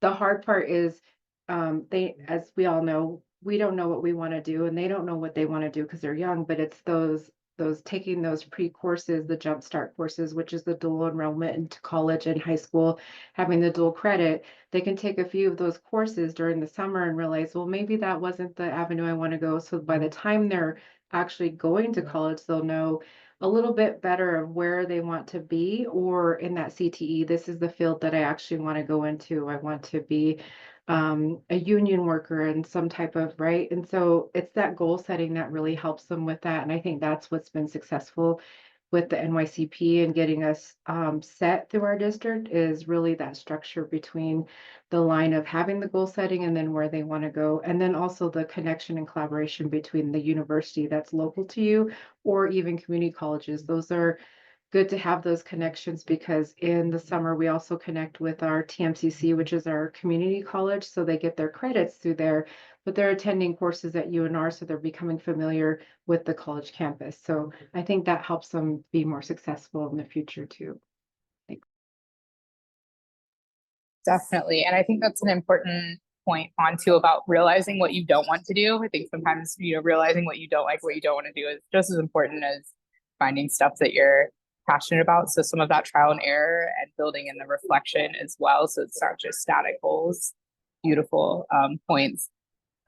The hard part is they, as we all know, we don't know what we want to do and they don't know what they want to do because they're young, but it's those taking those pre-courses, the jumpstart courses, which is the dual enrollment into college and high school, having the dual credit. They can take a few of those courses during the summer and realize, well, maybe that wasn't the avenue I want to go. So by the time they're actually going to college, they'll know a little bit better of where they want to be, or in that CTE, this is the field that I actually want to go into. I want to be a union worker and some type of, right? And so it's that goal setting that really helps them with that. And I think that's what's been successful with the NYCP and getting us set through our district is really that structure between the line of having the goal setting and then where they want to go. And then also the connection and collaboration between the university that's local to you or even community colleges. Those are good to have those connections because in the summer we also connect with our TMCC, which is our community college. So they get their credits through there, but they're attending courses at UNR. So they're becoming familiar with the college campus. So I think that helps them be more successful in the future too. Thanks. Definitely. And I think that's an important point on too about realizing what you don't want to do. I think sometimes, you know, realizing what you don't like, what you don't want to do is just as important as finding stuff that you're passionate about. So some of that trial and error and building in the reflection as well. So it's not just static goals. Beautiful points.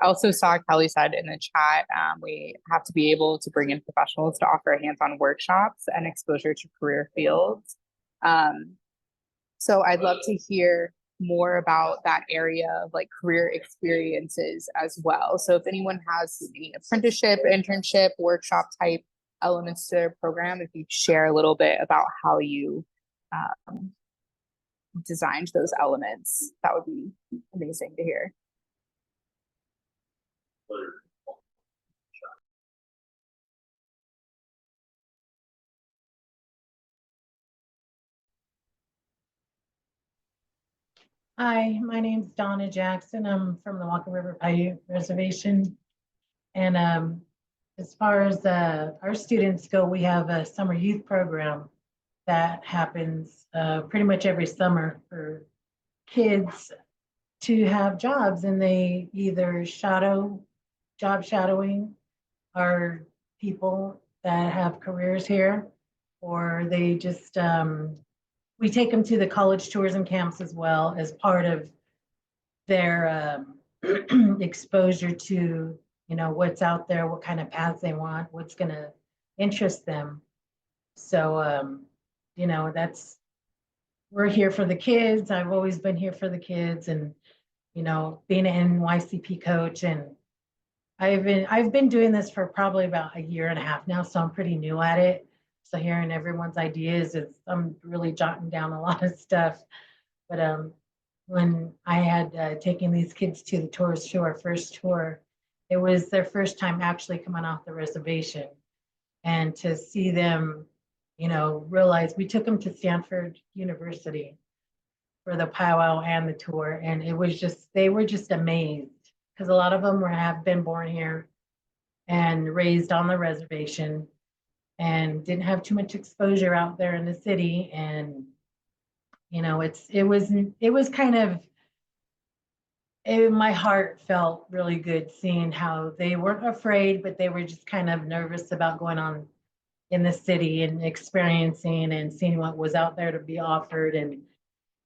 I also saw Kelly said in the chat, we have to be able to bring in professionals to offer hands-on workshops and exposure to career fields. So I'd love to hear more about that area of like career experiences as well. So if anyone has any apprenticeship, internship, workshop type elements to their program, if you share a little bit about how you designed those elements, that would be amazing to hear. Hi, my name's Donna Jackson. I'm from the Walker River Paiute Reservation. And as far as our students go, we have a summer youth program that happens pretty much every summer for kids to have jobs, and they either job shadowing our people that have careers here, or they just, we take them to the college tours and camps as well as part of their exposure to, you know, what's out there, what kind of paths they want, what's going to interest them. So, you know, we're here for the kids. I've always been here for the kids, and, you know, being an NYCP coach, and I've been doing this for probably about a year and a half now, so I'm pretty new at it. So hearing everyone's ideas, I'm really jotting down a lot of stuff. But when I had taken these kids to the tours to our first tour, it was their first time actually coming off the reservation, and to see them, you know, realize we took them to Stanford University for the powwow and the tour, and it was just, they were just amazed, because a lot of them have been born here and raised on the reservation and didn't have too much exposure out there in the city. And you know, it was kind of, my heart felt really good seeing how they weren't afraid, but they were just kind of nervous about going on in the city and experiencing and seeing what was out there to be offered. And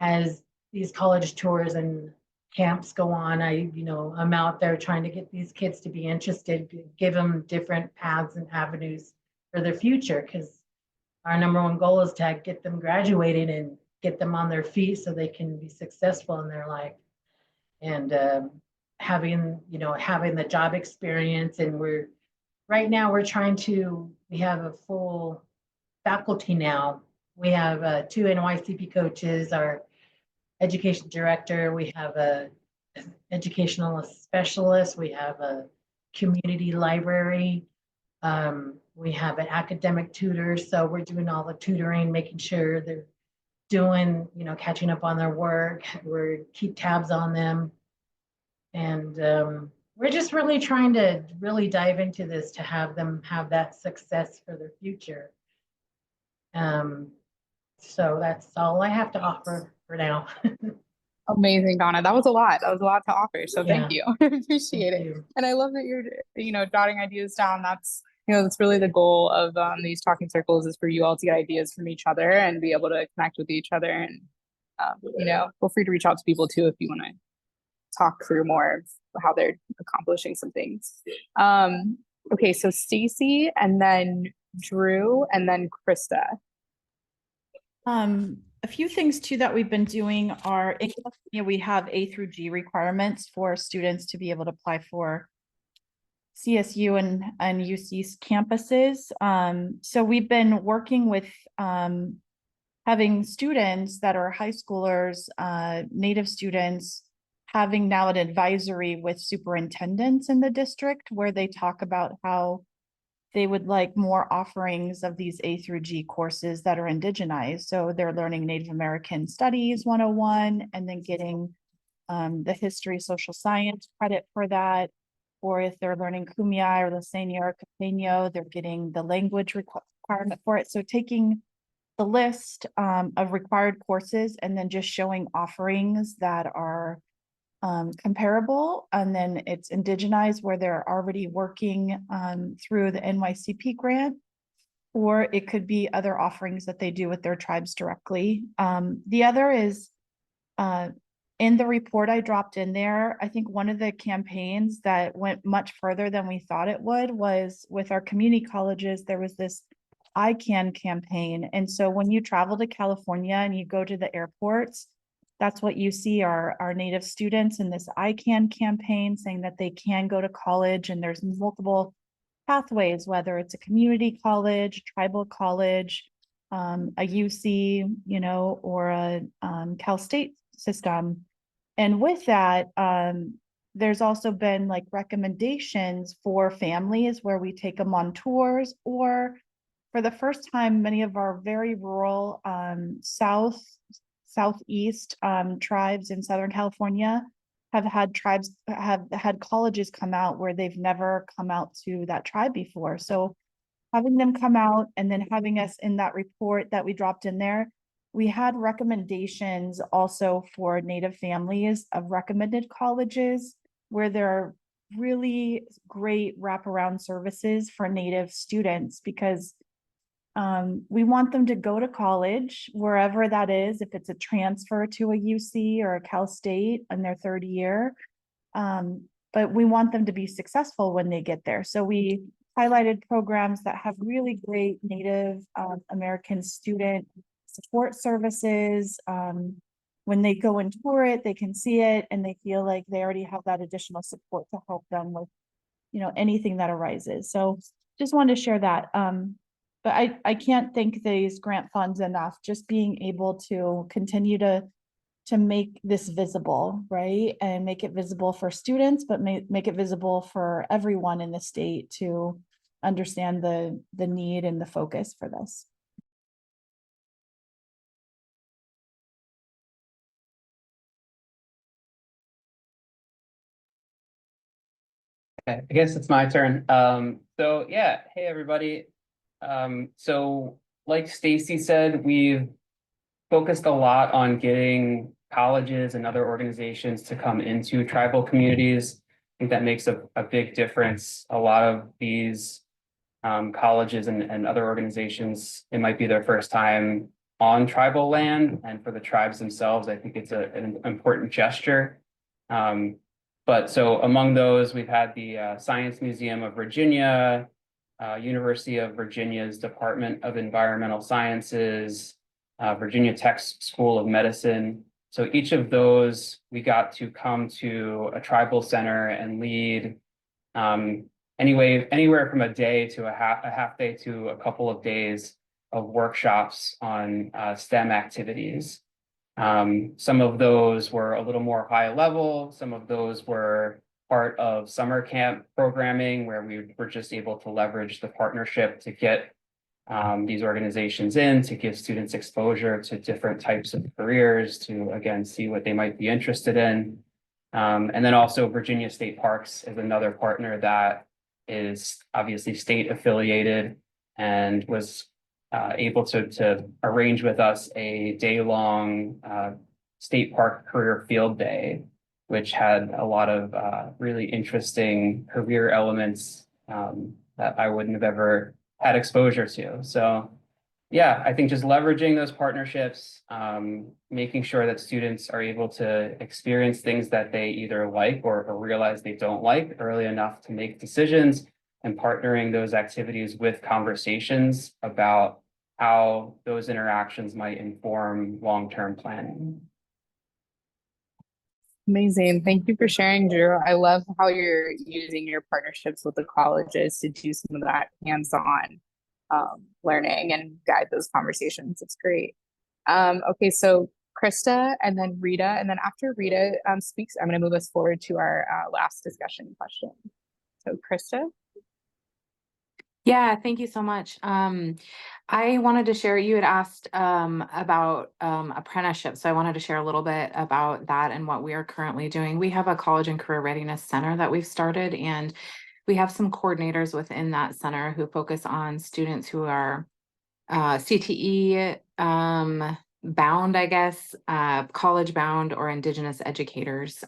as these college tours and camps go on, I'm out there trying to get these kids to be interested, give them different paths and avenues for their future, because our number one goal is to get them graduated and get them on their feet so they can be successful in their life. And having the job experience. And right now we're we have a full faculty now. We have 2 NYCP coaches, our education director, we have a educational specialist, we have a community library, we have an academic tutor. So we're doing all the tutoring, making sure they're doing, catching up on their work. We're keep tabs on them. And we're just really trying to really dive into this to have them have that success for their future. So that's all I have to offer for now. Amazing, Donna. That was a lot. That was a lot to offer. So thank you. I appreciate Thank it. you. And I love that you're, jotting ideas down. That's really the goal of these talking circles, is for you all to get ideas from each other and be able to connect with each other. And, feel free to reach out to people too if you want to talk through more of how they're accomplishing some things. Okay, so Stacy, and then Drew, and then Krista. A few things too that we've been doing are, we have A through G requirements for students to be able to apply for CSU and UC campuses. So we've been working with having students that are high schoolers, Native students, having now an advisory with superintendents in the district where they talk about how they would like more offerings of these A through G courses that are indigenized. So they're learning Native American Studies 101, and then getting the history, social science credit for that. Or if they're learning Kumeyaay or Lasenia or Capeño, they're getting the language requirement for it. So taking the list of required courses and then just showing offerings that are comparable, and then it's indigenized where they're already working through the NYCP grant, or it could be other offerings that they do with their tribes directly. The other is in the report I dropped in there, I think one of the campaigns that went much further than we thought it would was with our community colleges. There was this I Can campaign. And so when you travel to California and you go to the airports, that's what you see are Native students in this I Can campaign saying that they can go to college, and there's multiple pathways, whether it's a community college, tribal college, a UC, you know, or a Cal State system. And with that, there's also been like recommendations for families where we take them on tours, or for the first time, many of our very rural southeast tribes in Southern California have had colleges come out where they've never come out to that tribe before. So having them come out and then having us in that report that we dropped in there, we had recommendations also for Native families of recommended colleges where there are really great wraparound services for Native students, because we want them to go to college wherever that is, if it's a transfer to a UC or a Cal State in their third year. But we want them to be successful when they get there. So we highlighted programs that have really great Native American student support services. When they go and tour it, they can see it and they feel like they already have that additional support to help them with, you know, anything that arises. So just wanted to share that. But I can't thank these grant funds enough, just being able to continue to make this visible, right? And make it visible for students, but make it visible for everyone in the state to understand the need and the focus for this. Okay, I guess it's my turn. So yeah, hey everybody. So like Stacy said, we've focused a lot on getting colleges and other organizations to come into tribal communities. I think that makes a big difference. A lot of these colleges and other organizations, it might be their first time on tribal land, and for the tribes themselves, I think it's an important gesture. But so among those, we've had the Science Museum of Virginia, University of Virginia's Department of Environmental Sciences, Virginia Tech School of Medicine. So each of those, we got to come to a tribal center and lead anywhere from a day to a half day to a couple of days of workshops on STEM activities. Some of those were a little more high level. Some of those were part of summer camp programming where we were just able to leverage the partnership to get these organizations in, to give students exposure to different types of careers, to again, see what they might be interested in. And then also Virginia State Parks is another partner that is obviously state affiliated and was able to arrange with us a day-long state park career field day, which had a lot of really interesting career elements that I wouldn't have ever had exposure to. So yeah, I think just leveraging those partnerships, making sure that students are able to experience things that they either like or realize they don't like early enough to make decisions, and partnering those activities with conversations about how those interactions might inform long-term planning. Amazing. Thank you for sharing, Drew. I love how you're using your partnerships with the colleges to do some of that hands-on learning and guide those conversations. It's great. Okay, so Krista and then Rita, and then after Rita speaks, I'm going to move us forward to our last discussion question. So Krista. Yeah, thank you so much. I wanted to share, you had asked about apprenticeship. So I wanted to share a little bit about that and what we are currently doing. We have a college and career readiness center that we've started, and we have some coordinators within that center who focus on students who are CTE bound, I guess, college bound, or Indigenous educators.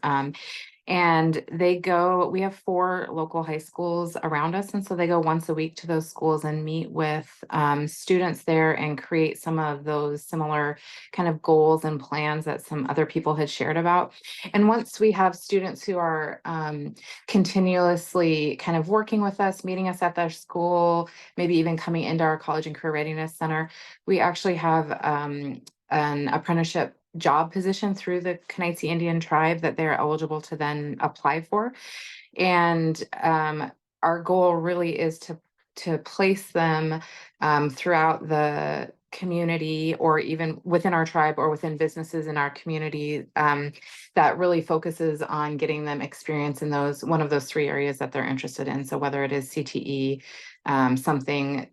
And we have 4 local high schools around us. And so they go once a week to those schools and meet with students there and create some of those similar kind of goals and plans that some other people had shared about. And once we have students who are continuously kind of working with us, meeting us at their school, maybe even coming into our college and career readiness center, we actually have an apprenticeship job position through the Knights Indian tribe that they're eligible to then apply for. And our goal really is to place them throughout the community, or even within our tribe or within businesses in our community, that really focuses on getting them experience in one of those 3 areas that they're interested in. So whether it is CTE, something,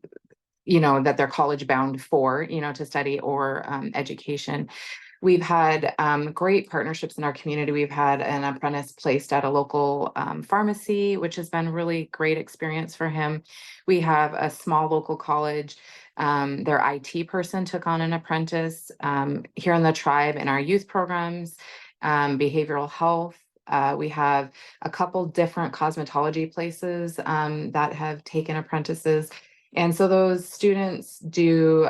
that they're college bound for, to study, or education. We've had great partnerships in our community. We've had an apprentice placed at a local pharmacy, which has been really great experience for him. We have a small local college. Their IT person took on an apprentice here in the tribe in our youth programs, behavioral health. We have a couple different cosmetology places that have taken apprentices. And so those students do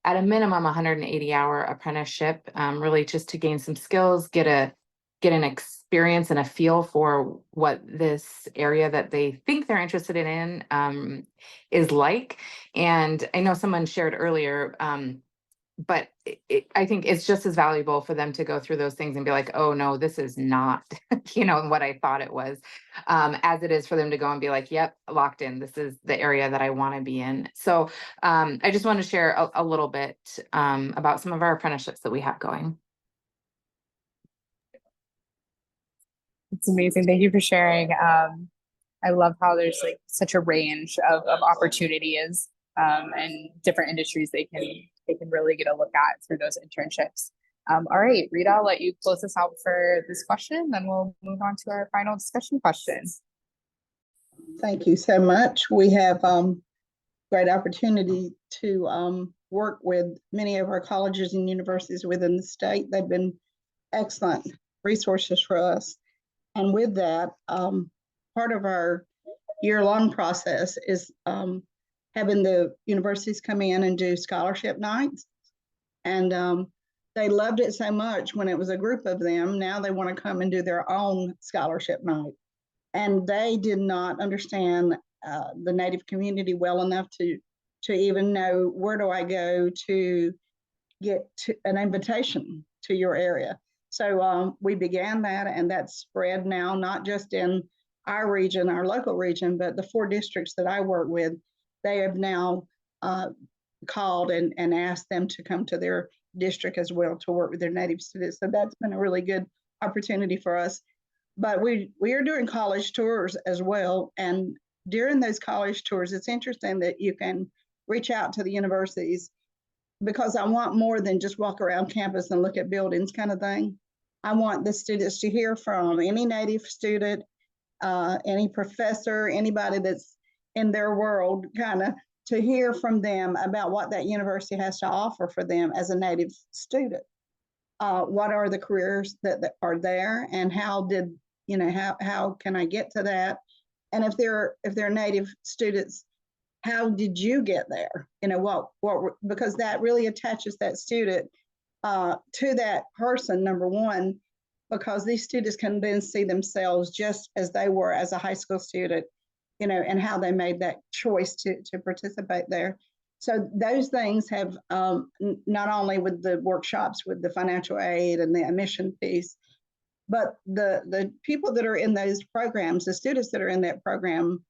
at a minimum 180-hour apprenticeship, really just to gain some skills, get an experience and a feel for what this area that they think they're interested in is like. And I know someone shared earlier, but I think it's just as valuable for them to go through those things and be like, oh no, this is not, what I thought it was, as it is for them to go and be like, yep, locked in. This is the area that I want to be in. So I just want to share a little bit about some of our apprenticeships that we have going. It's amazing. Thank you for sharing. I love how there's like such a range of opportunities and different industries they can really get a look at through those internships. All right, Rita, I'll let you close us out for this question, then we'll move on to our final discussion question. Thank you so much. We have great opportunity to work with many of our colleges and universities within the state. They've been excellent resources for us. And with that, part of our year-long process is having the universities come in and do scholarship nights. And they loved it so much when it was a group of them. Now they want to come and do their own scholarship night. And they did not understand the Native community well enough to even know, where do I go to get to an invitation to your area? So we began that, and that's spread now, not just in our region, our local region, but the 4 districts that I work with. They have now called and asked them to come to their district as well to work with their Native students. So that's been a really good opportunity for us. But we are doing college tours as well. And during those college tours, it's interesting that you can reach out to the universities, because I want more than just walk around campus and look at buildings kind of thing. I want the students to hear from any Native student, any professor, anybody that's in their world, kind of to hear from them about what that university has to offer for them as a Native student. What are the careers that are there, and how can I get to that? And if they're Native students, how did you get there? Because that really attaches that student to that person, number one, because these students can then see themselves just as they were as a high school student, and how they made that choice to participate there. So those things have not only with the workshops, with the financial aid and the admission piece, but the people that are in those programs, the students that are in that program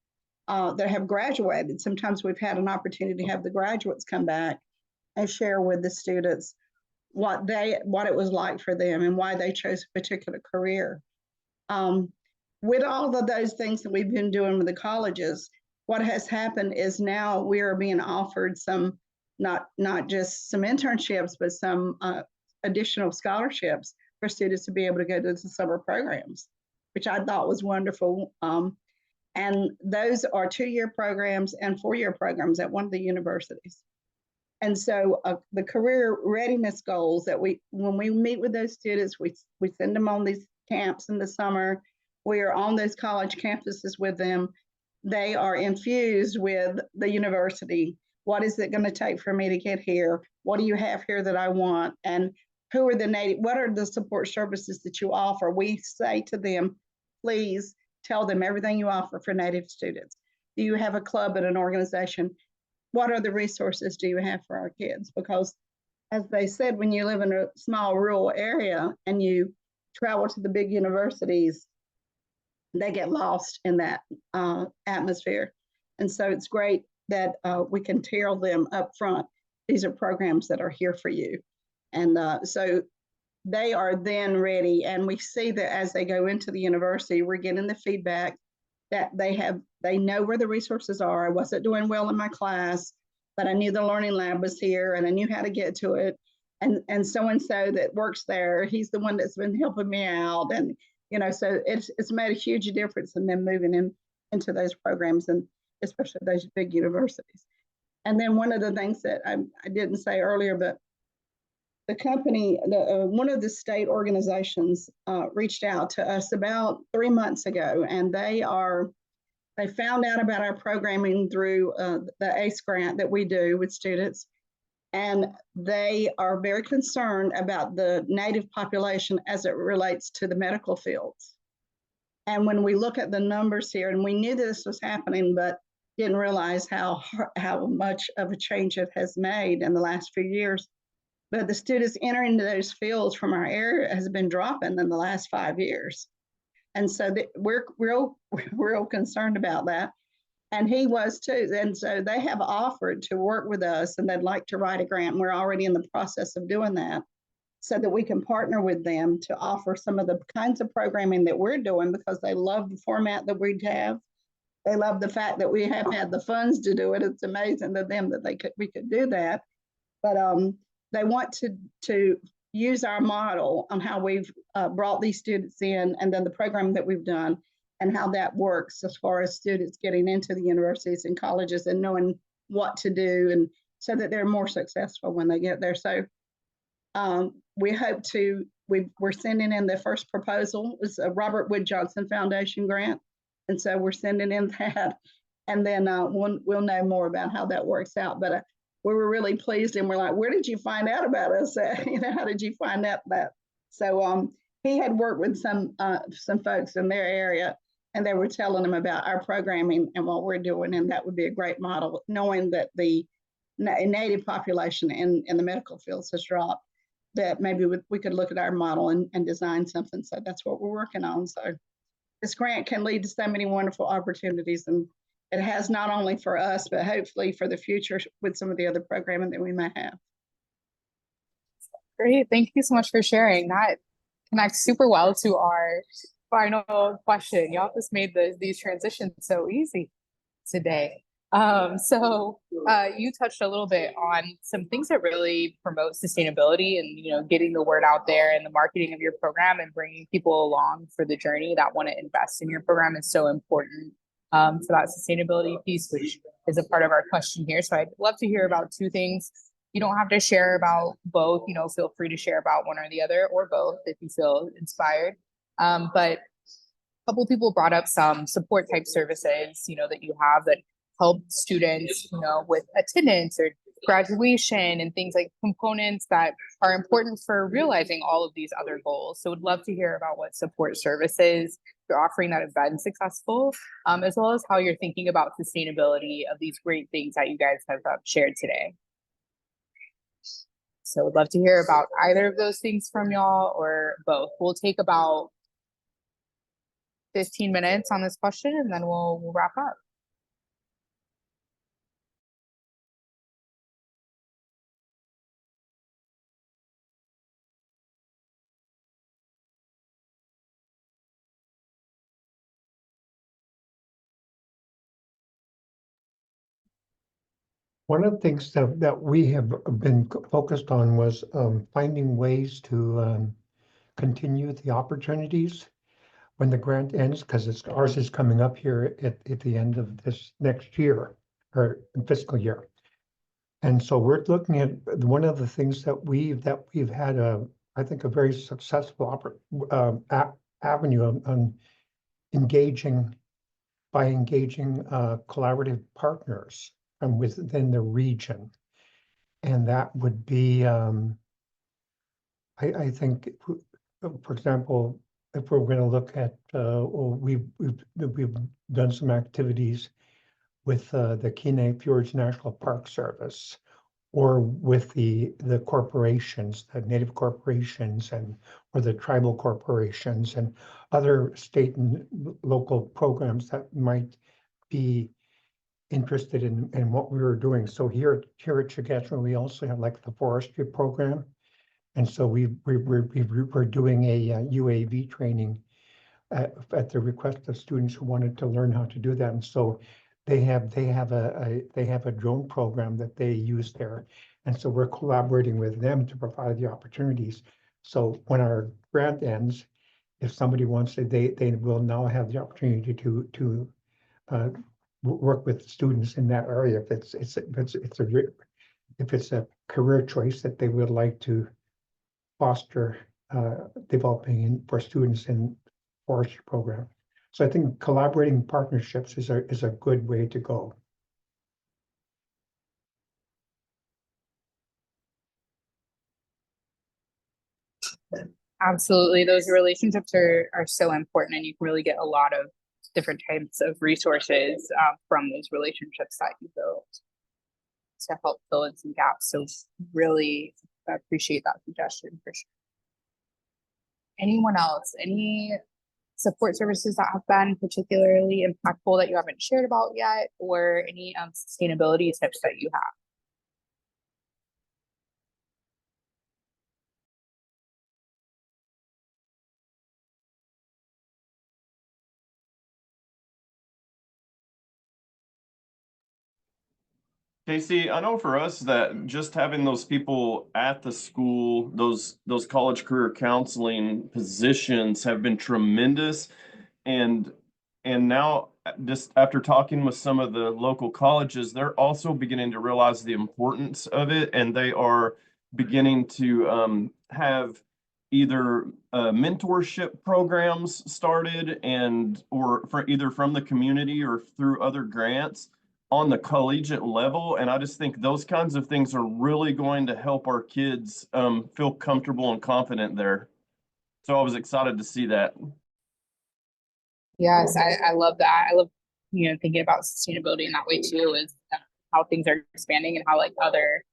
that have graduated. Sometimes we've had an opportunity to have the graduates come back and share with the students what it was like for them and why they chose a particular career. With all of those things that we've been doing with the colleges, what has happened is now we are being offered some, not just some internships, but some additional scholarships for students to be able to go to the summer programs, which I thought was wonderful. And those are 2-year programs and 4-year programs at one of the universities. And so the career readiness goals that when we meet with those students, we send them on these camps in the summer. We are on those college campuses with them. They are infused with the university. What is it going to take for me to get here? What do you have here that I want? And who are the Native? What are the support services that you offer? We say to them, please tell them everything you offer for Native students. Do you have a club and an organization? What other resources do you have for our kids? Because as they said, when you live in a small rural area and you travel to the big universities, they get lost in that atmosphere. And so it's great that we can tell them up front, these are programs that are here for you. And so they are then ready. And we see that as they go into the university, we're getting the feedback that they know where the resources are. I wasn't doing well in my class, but I knew the learning lab was here and I knew how to get to it. And so that works there, he's the one that's been helping me out. And, you know, so it's made a huge difference in them moving into those programs, and especially those big universities. And then one of the things that I didn't say earlier, but the company, one of the state organizations reached out to us about 3 months ago, and they found out about our programming through the ACE grant that we do with students. And they are very concerned about the Native population as it relates to the medical fields. And when we look at the numbers here, and we knew this was happening, but didn't realize how much of a change it has made in the last few years. But the students entering those fields from our area has been dropping in the last 5 years. And so we're real concerned about that. And he was too. And so they have offered to work with us, and they'd like to write a grant. We're already in the process of doing that so that we can partner with them to offer some of the kinds of programming that we're doing, because they love the format that we have. They love the fact that we have had the funds to do it. It's amazing to them that we could do that. But they want to use our model on how we've brought these students in, and then the program that we've done, and how that works as far as students getting into the universities and colleges and knowing what to do, and so that they're more successful when they get there. So we hope to, we're sending in the first proposal. It's a Robert Wood Johnson Foundation grant. And so we're sending in that, and then we'll know more about how that works out. But we were really pleased, and we're like, where did you find out about us? You know, how did you find out that? So he had worked with some folks in their area, and they were telling him about our programming and what we're doing, and that would be a great model, knowing that the Native population in the medical fields has dropped, that maybe we could look at our model and design something. So that's what we're working on. So this grant can lead to so many wonderful opportunities, and it has not only for us, but hopefully for the future with some of the other programming that we might have. Great. Thank you so much for sharing. That connects super well to our final question. Y'all just made these transitions so easy today. So you touched a little bit on some things that really promote sustainability, and, you know, getting the word out there and the marketing of your program and bringing people along for the journey that want to invest in your program is so important for that sustainability piece, which is a part of our question here. So I'd love to hear about two things. You don't have to share about both, you know, feel free to share about one or the other, or both if you feel inspired. But a couple of people brought up some support type services, you know, that you have that help students, you know, with attendance or graduation and things, like components that are important for realizing all of these other goals. So would love to hear about what support services you're offering that have been successful, as well as how you're thinking about sustainability of these great things that you guys have shared today. So would love to hear about either of those things from y'all, or both. We'll take about 15 minutes on this question, and then we'll wrap up. One of the things that we have been focused on was finding ways to continue the opportunities when the grant ends, because ours is coming up here at the end of this next year, or fiscal year. And so we're looking at one of the things that we've had I think a very successful avenue on engaging collaborative partners from within the region. And that would be, I think, for example, if we're going to look at, we've done some activities with the Kenai Fjords National Park Service, or with the corporations, the native corporations or the tribal corporations and other state and local programs that might be interested in what we were doing. So here at Chickasha, we also have like the forestry program. And so we're doing a UAV training at the request of students who wanted to learn how to do that. And so they have a drone program that they use there. And so we're collaborating with them to provide the opportunities. So when our grant ends, if somebody wants to, they will now have the opportunity to work with students in that area if it's a career choice that they would like to foster developing for students in forestry program. So I think collaborating partnerships is a good way to go. Absolutely. Those relationships are so important, and you can really get a lot of different types of resources from those relationships that you build to help fill in some gaps. So really appreciate that suggestion for sure. Anyone else? Any support services that have been particularly impactful that you haven't shared about yet, or any sustainability tips that you have? Casey, I know for us that just having those people at the school, those college career counseling positions have been tremendous. And now just after talking with some of the local colleges, they're also beginning to realize the importance of it, and they are beginning to have either mentorship programs started or for either from the community or through other grants on the collegiate level. And I just think those kinds of things are really going to help our kids feel comfortable and confident there. So I was excited to see that. Yes, I love that. I love, thinking about sustainability in that way too, is how things are expanding and how like other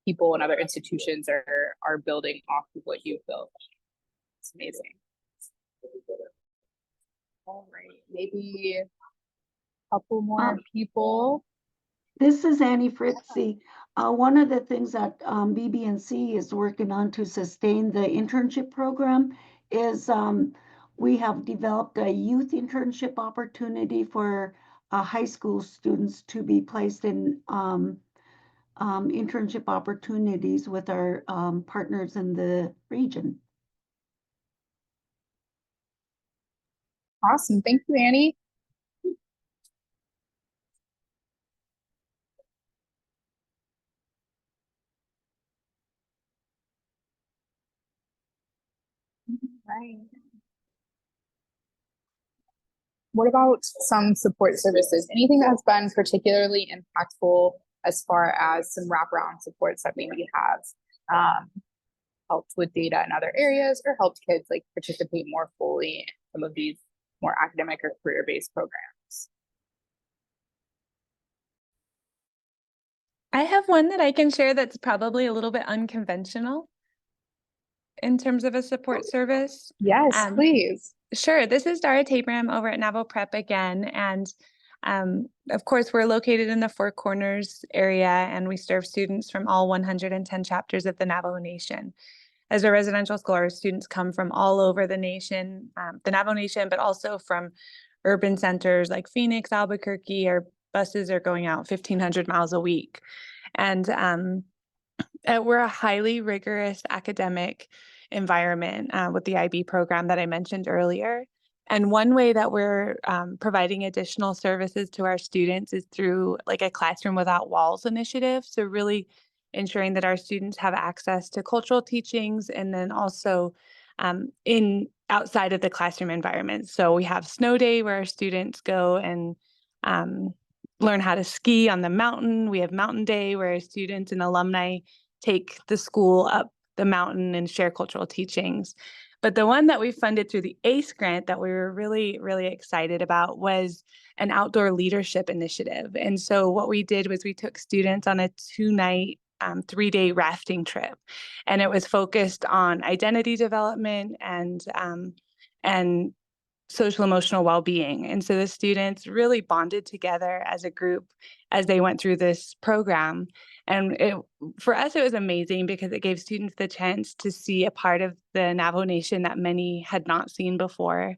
people and other institutions are building off of what you've built. It's amazing. All right, maybe a couple more people. This is Annie Fritzy. One of the things that BB&C is working on to sustain the internship program is we have developed a youth internship opportunity for high school students to be placed in internship opportunities with our partners in the region. Awesome. Thank you, Annie. Right. What about some support services? Anything that has been particularly impactful as far as some wraparound supports that maybe have helped with data in other areas or helped kids like participate more fully in some of these more academic or career-based programs? I have one that I can share that's probably a little bit unconventional in terms of a support service. Yes, please. Sure. This is Dara Tabram over at Navajo Prep again. And of course, we're located in the Four Corners area, and we serve students from all 110 chapters of the Navajo Nation. As a residential school, our students come from all over the nation, the Navajo Nation, but also from urban centers like Phoenix, Albuquerque. Our buses are going out 1,500 miles a week. And we're a highly rigorous academic environment with the IB program that I mentioned earlier. And one way that we're providing additional services to our students is through like a Classroom Without Walls initiative. So really ensuring that our students have access to cultural teachings, and then also in outside of the classroom environment. So we have Snow Day where our students go and learn how to ski on the mountain. We have Mountain Day where our students and alumni take the school up the mountain and share cultural teachings. But the one that we funded through the ACE grant that we were really, really excited about was an outdoor leadership initiative. And so what we did was we took students on a 2-night 3-day rafting trip. And it was focused on identity development and social emotional well-being. And so the students really bonded together as a group as they went through this program. And for us, it was amazing because it gave students the chance to see a part of the Navajo Nation that many had not seen before.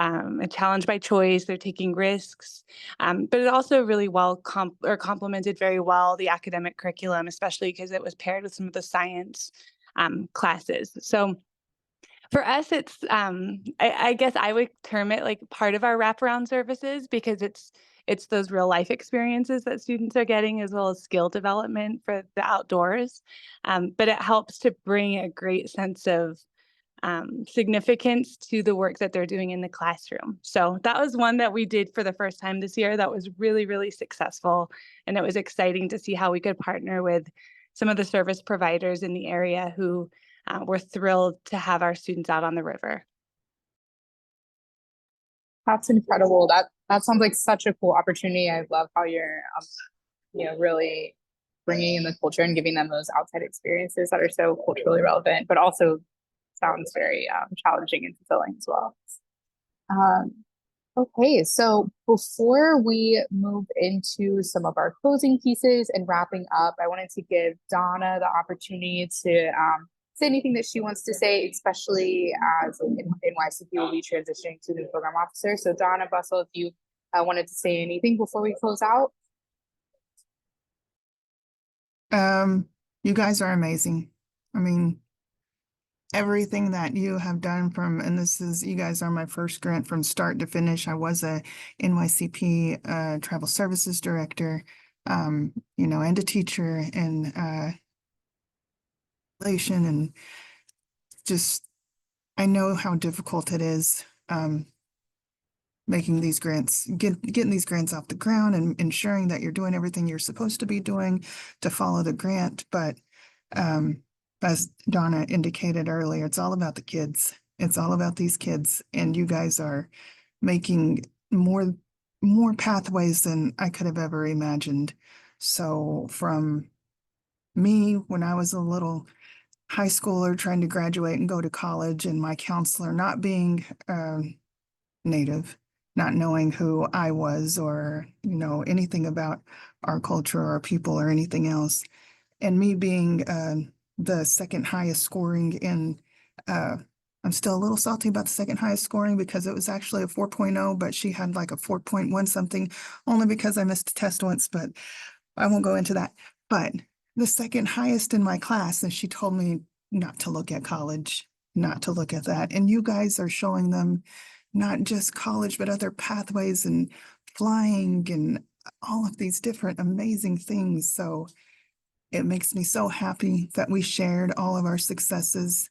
A challenge by choice, they're taking risks, but it also really complemented very well the academic curriculum, especially because it was paired with some of the science classes. So for us, it's I guess I would term it like part of our wraparound services because it's those real life experiences that students are getting as well as skill development for the outdoors. But it helps to bring a great sense of significance to the work that they're doing in the classroom. So that was one that we did for the first time this year that was really, really successful. And it was exciting to see how we could partner with some of the service providers in the area who were thrilled to have our students out on the river. That's incredible. That sounds like such a cool opportunity. I love how you're, really bringing in the culture and giving them those outside experiences that are so culturally relevant, but also sounds very challenging and fulfilling as well. Okay, so before we move into some of our closing pieces and wrapping up, I wanted to give Donna the opportunity to say anything that she wants to say, especially as NYCP will be transitioning to the program officer. So Donna Bussell, if you wanted to say anything before we close out. You guys are amazing. I mean, everything that you have done you guys are my first grant from start to finish. I was a NYCP travel services director, and a teacher in relation, and just, I know how difficult it is making these grants, getting these grants off the ground and ensuring that you're doing everything you're supposed to be doing to follow the grant. But as Donna indicated earlier, it's all about the kids. It's all about these kids, and you guys are making more pathways than I could have ever imagined. So from me, when I was a little high schooler trying to graduate and go to college, and my counselor not being Native, not knowing who I was or, anything about our culture or our people or anything else, and me being the second highest scoring in, I'm still a little salty about the second highest scoring because it was actually a 4.0, but she had like a 4.1 something, only because I missed a test once, but I won't go into that. But the second highest in my class, and she told me not to look at college, not to look at that. And you guys are showing them not just college, but other pathways and flying and all of these different amazing things. So it makes me so happy that we shared all of our successes.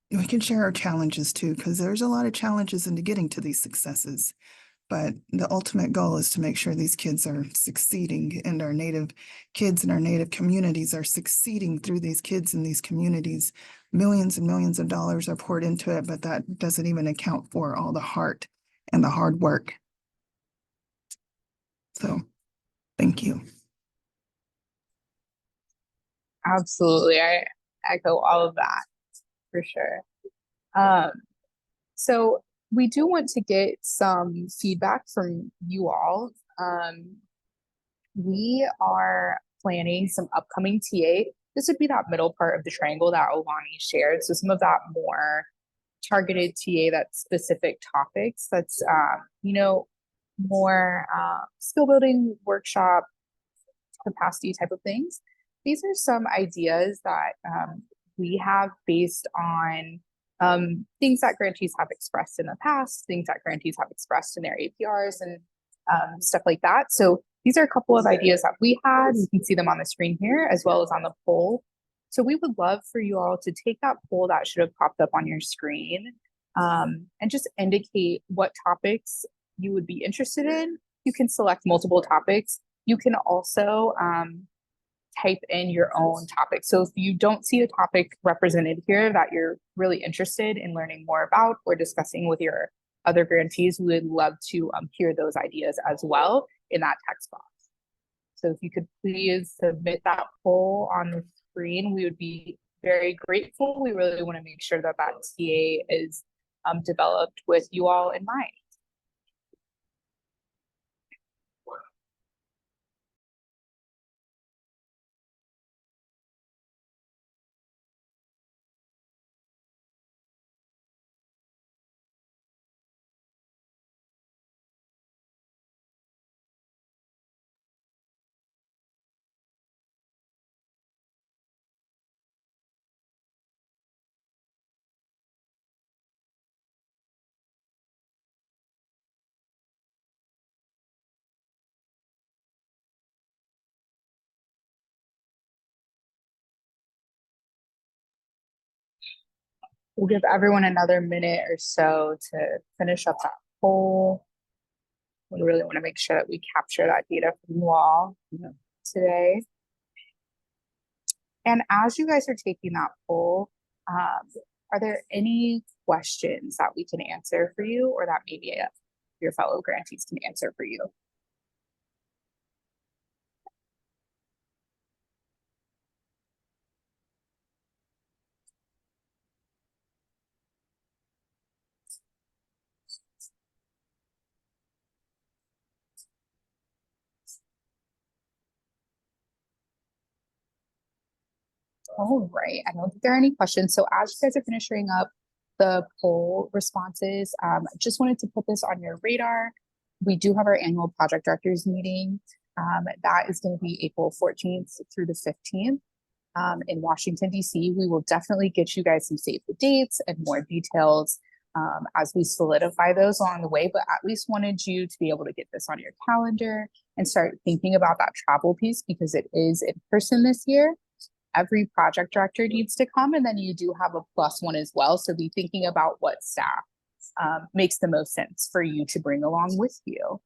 We can share our challenges too, because there's a lot of challenges into getting to these successes. But the ultimate goal is to make sure these kids are succeeding, and our Native kids and our Native communities are succeeding through these kids in these communities. Millions and millions of dollars are poured into it, but that doesn't even account for all the heart and the hard work. So, thank you. Absolutely. I echo all of that for sure. So we do want to get some feedback from you all. We are planning some upcoming TA. This would be that middle part of the triangle that Olani shared. So some of that more targeted TA, that's specific topics, that's, more skill building workshop capacity type of things. These are some ideas that we have based on things that grantees have expressed in the past, things that grantees have expressed in their APRs and stuff like that. So these are a couple of ideas that we had. You can see them on the screen here as well as on the poll. So we would love for you all to take that poll that should have popped up on your screen and just indicate what topics you would be interested in. You can select multiple topics. You can also type in your own topic. So if you don't see a topic represented here that you're really interested in learning more about or discussing with your other grantees, we would love to hear those ideas as well in that text box. So if you could please submit that poll on the screen, we would be very grateful. We really want to make sure that that TA is developed with you all in mind. We'll give everyone another minute or so to finish up that poll. We really want to make sure that we capture that data from you all today. And as you guys are taking that poll, are there any questions that we can answer for you, or that maybe your fellow grantees can answer for you? All right, I don't think there are any questions. So as you guys are finishing up the poll responses, just wanted to put this on your radar. We do have our annual project directors meeting. That is going to be April 14th through the 15th in Washington, D.C. We will definitely get you guys some save the dates and more details as we solidify those along the way, but at least wanted you to be able to get this on your calendar and start thinking about that travel piece, because it is in person this year. Every project director needs to come, and then you do have a +1 as well. So be thinking about what staff makes the most sense for you to bring along with you.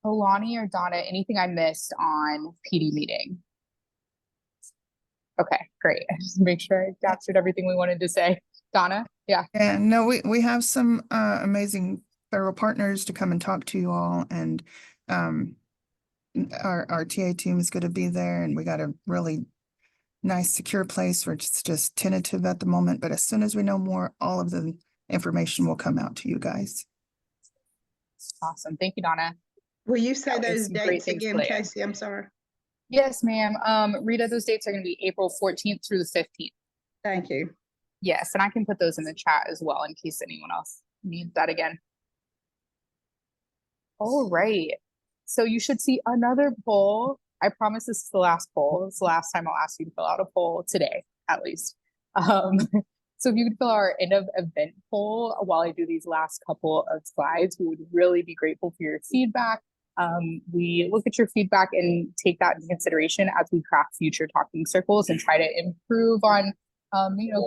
Olani or Donna, anything I missed on PD meeting? Okay, great. Just make sure I captured everything we wanted to say. Donna? Yeah. And no, we have some amazing federal partners to come and talk to you all, and our TA team is going to be there, and we got a really nice secure place where it's just tentative at the moment, but as soon as we know more, all of the information will come out to you guys. Awesome. Thank you, Donna. Will you say That was those some great dates things again, planned. Casey? I'm sorry. Yes, ma'am. Rita, those dates are going to be April 14th through the 15th. Thank you. Yes, and I can put those in the chat as well in case anyone else needs that again. All right. So you should see another poll. I promise this is the last poll. It's the last time I'll ask you to fill out a poll today, at least. So if you could fill our end of event poll while I do these last couple of slides, we would really be grateful for your feedback. We look at your feedback and take that into consideration as we craft future talking circles and try to improve on,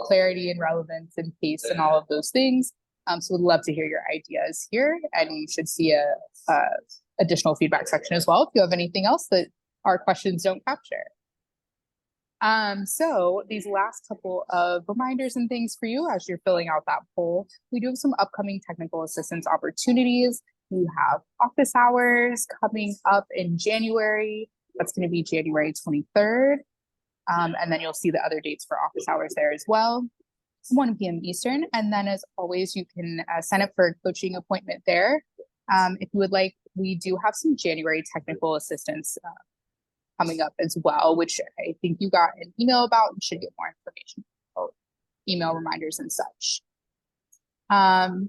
clarity and relevance and pace and all of those things. So we'd love to hear your ideas here, and you should see a additional feedback section as well if you have anything else that our questions don't capture. So these last couple of reminders and things for you as you're filling out that poll, we do have some upcoming technical assistance opportunities. We have office hours coming up in January. That's going to be January 23rd. And then you'll see the other dates for office hours there as well. 1 p.m. Eastern. And then as always, you can sign up for a coaching appointment there. If you would like, we do have some January technical assistance coming up as well, which I think you got an email about and should get more information, email reminders and such. All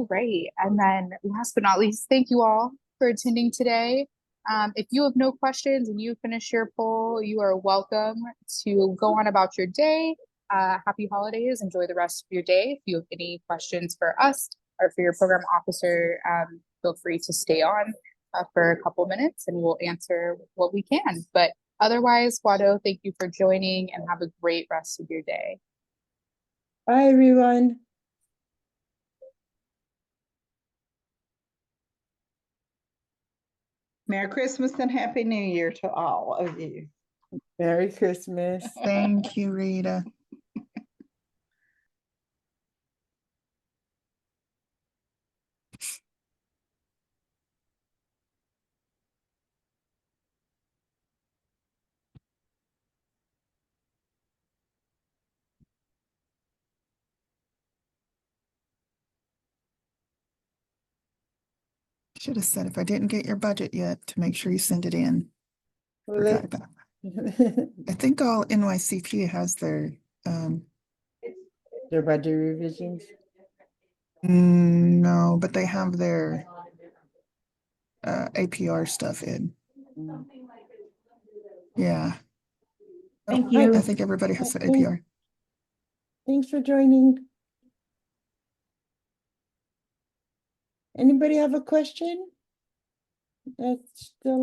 right. And then last but not least, thank you all for attending today. If you have no questions and you finish your poll, you are welcome to go on about your day. Happy holidays. Enjoy the rest of your day. If you have any questions for us or for your program officer, feel free to stay on for a couple minutes and we'll answer what we can. But otherwise, Wado, thank you for joining and have a great rest of your day. Bye, everyone. Merry Christmas and Happy New Year to all of you. Merry Christmas. Thank you, Rita. Should have said, if I didn't get your budget yet, to make sure you send it in. Well, Forgot about that. I think all NYCP has their, their budget revisions. no, but they have their APR stuff in. Mm. Yeah. Thank Oh, you. I think everybody has the Thank- APR. Thanks for joining. Anybody have a question? That's still